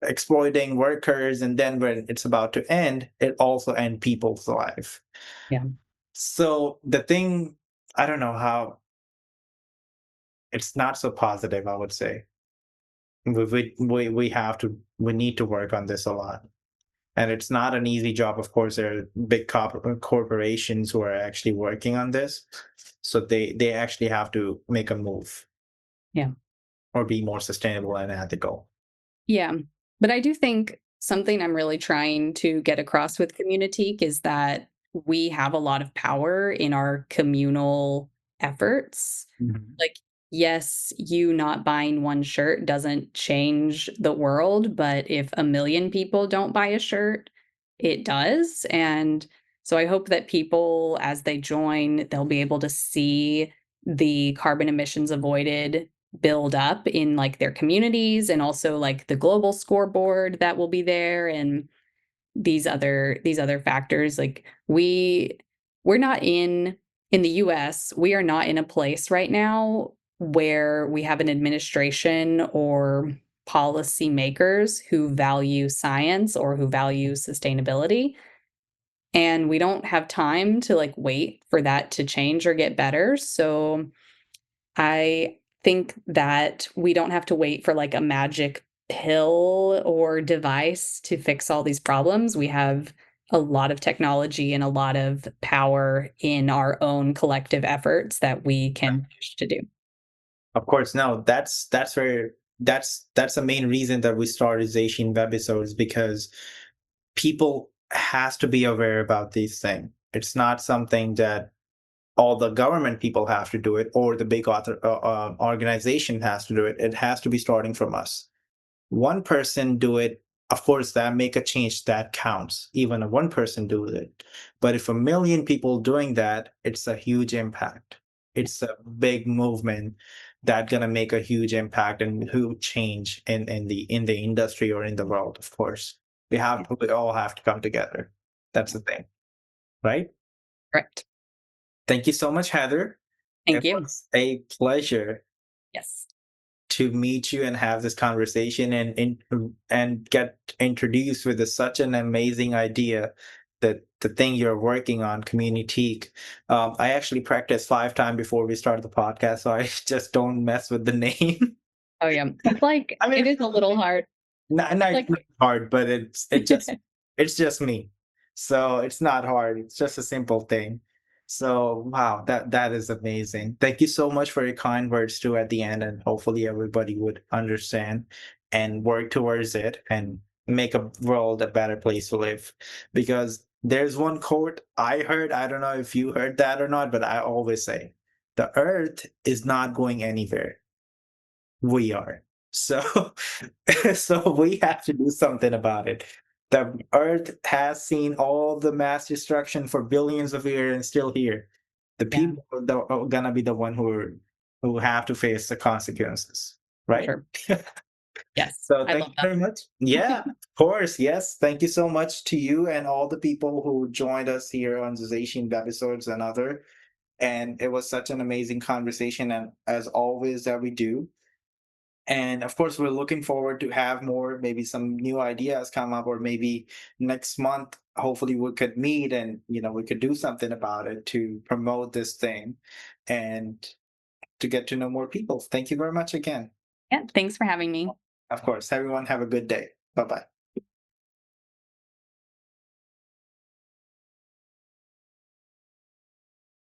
A: exploiting workers, and then when it's about to end, it also end people's life.
B: Yeah.
A: So the thing, I don't know how, it's not so positive, I would say. We have to, we need to work on this a lot. And it's not an easy job. Of course, there are big corporations who are actually working on this, so they actually have to make a move
B: Yeah.
A: or be more sustainable and ethical.
B: Yeah. But I do think something I'm really trying to get across with Communitique is that we have a lot of power in our communal efforts.
A: Mhm.
B: Like, yes, you not buying one shirt doesn't change the world, but if a million people don't buy a shirt, it does. And so I hope that people, as they join, they'll be able to see the carbon emissions avoided build up in like their communities and also like the global scoreboard that will be there and these other factors like we're not in the US, we are not in a place right now where we have an administration or policymakers who value science or who value sustainability. And we don't have time to like wait for that to change or get better. So I think that we don't have to wait for like a magic pill or device to fix all these problems. We have a lot of technology and a lot of power in our own collective efforts that we can push to do.
A: Of course, no, that's the main reason that we started Zayshin Webisodes, because people has to be aware about these things. It's not something that all the government people have to do it, or the big organization has to do it. It has to be starting from us. One person do it, of course, that make a change that counts. Even if one person do it, but if a million people doing that, it's a huge impact. It's a big movement that gonna make a huge impact and huge change in the industry or in the world. Of course, we all have to come together. That's the thing, right?
B: Correct.
A: Thank you so much, Heather.
B: Thank
A: It
B: you.
A: was a pleasure
B: Yes.
A: to meet you and have this conversation and get introduced with such an amazing idea, that the thing you're working on, Communitique. I actually practiced 5 times before we started the podcast, so I just don't mess with the name.
B: Oh, yeah. It's like
A: I
B: it
A: mean,
B: is a little hard.
A: not
B: Like
A: hard, but it's just me. So it's not hard. It's just a simple thing. So wow, that is amazing. Thank you so much for your kind words too at the end, and hopefully everybody would understand and work towards it and make a world a better place to live. Because there's one quote I heard, I don't know if you heard that or not, but I always say, the earth is not going anywhere. We are. So so we have to do something about it. The earth has seen all the mass destruction for billions of years and still here. The
B: yeah,
A: people are gonna be the one who have to face the consequences, right?
B: sure. Yes.
A: So
B: I
A: thank
B: love
A: you
B: that.
A: very much. Yeah, of course. Yes. Thank you so much to you and all the people who joined us here on the Zayshin episodes and other. And it was such an amazing conversation, and as always that we do. And of course, we're looking forward to have more, maybe some new ideas come up, or maybe next month, hopefully we could meet and, we could do something about it to promote this thing and to get to know more people. Thank you very much again.
B: Yeah. Thanks for having me.
A: Of course, everyone have a good day. Bye-bye.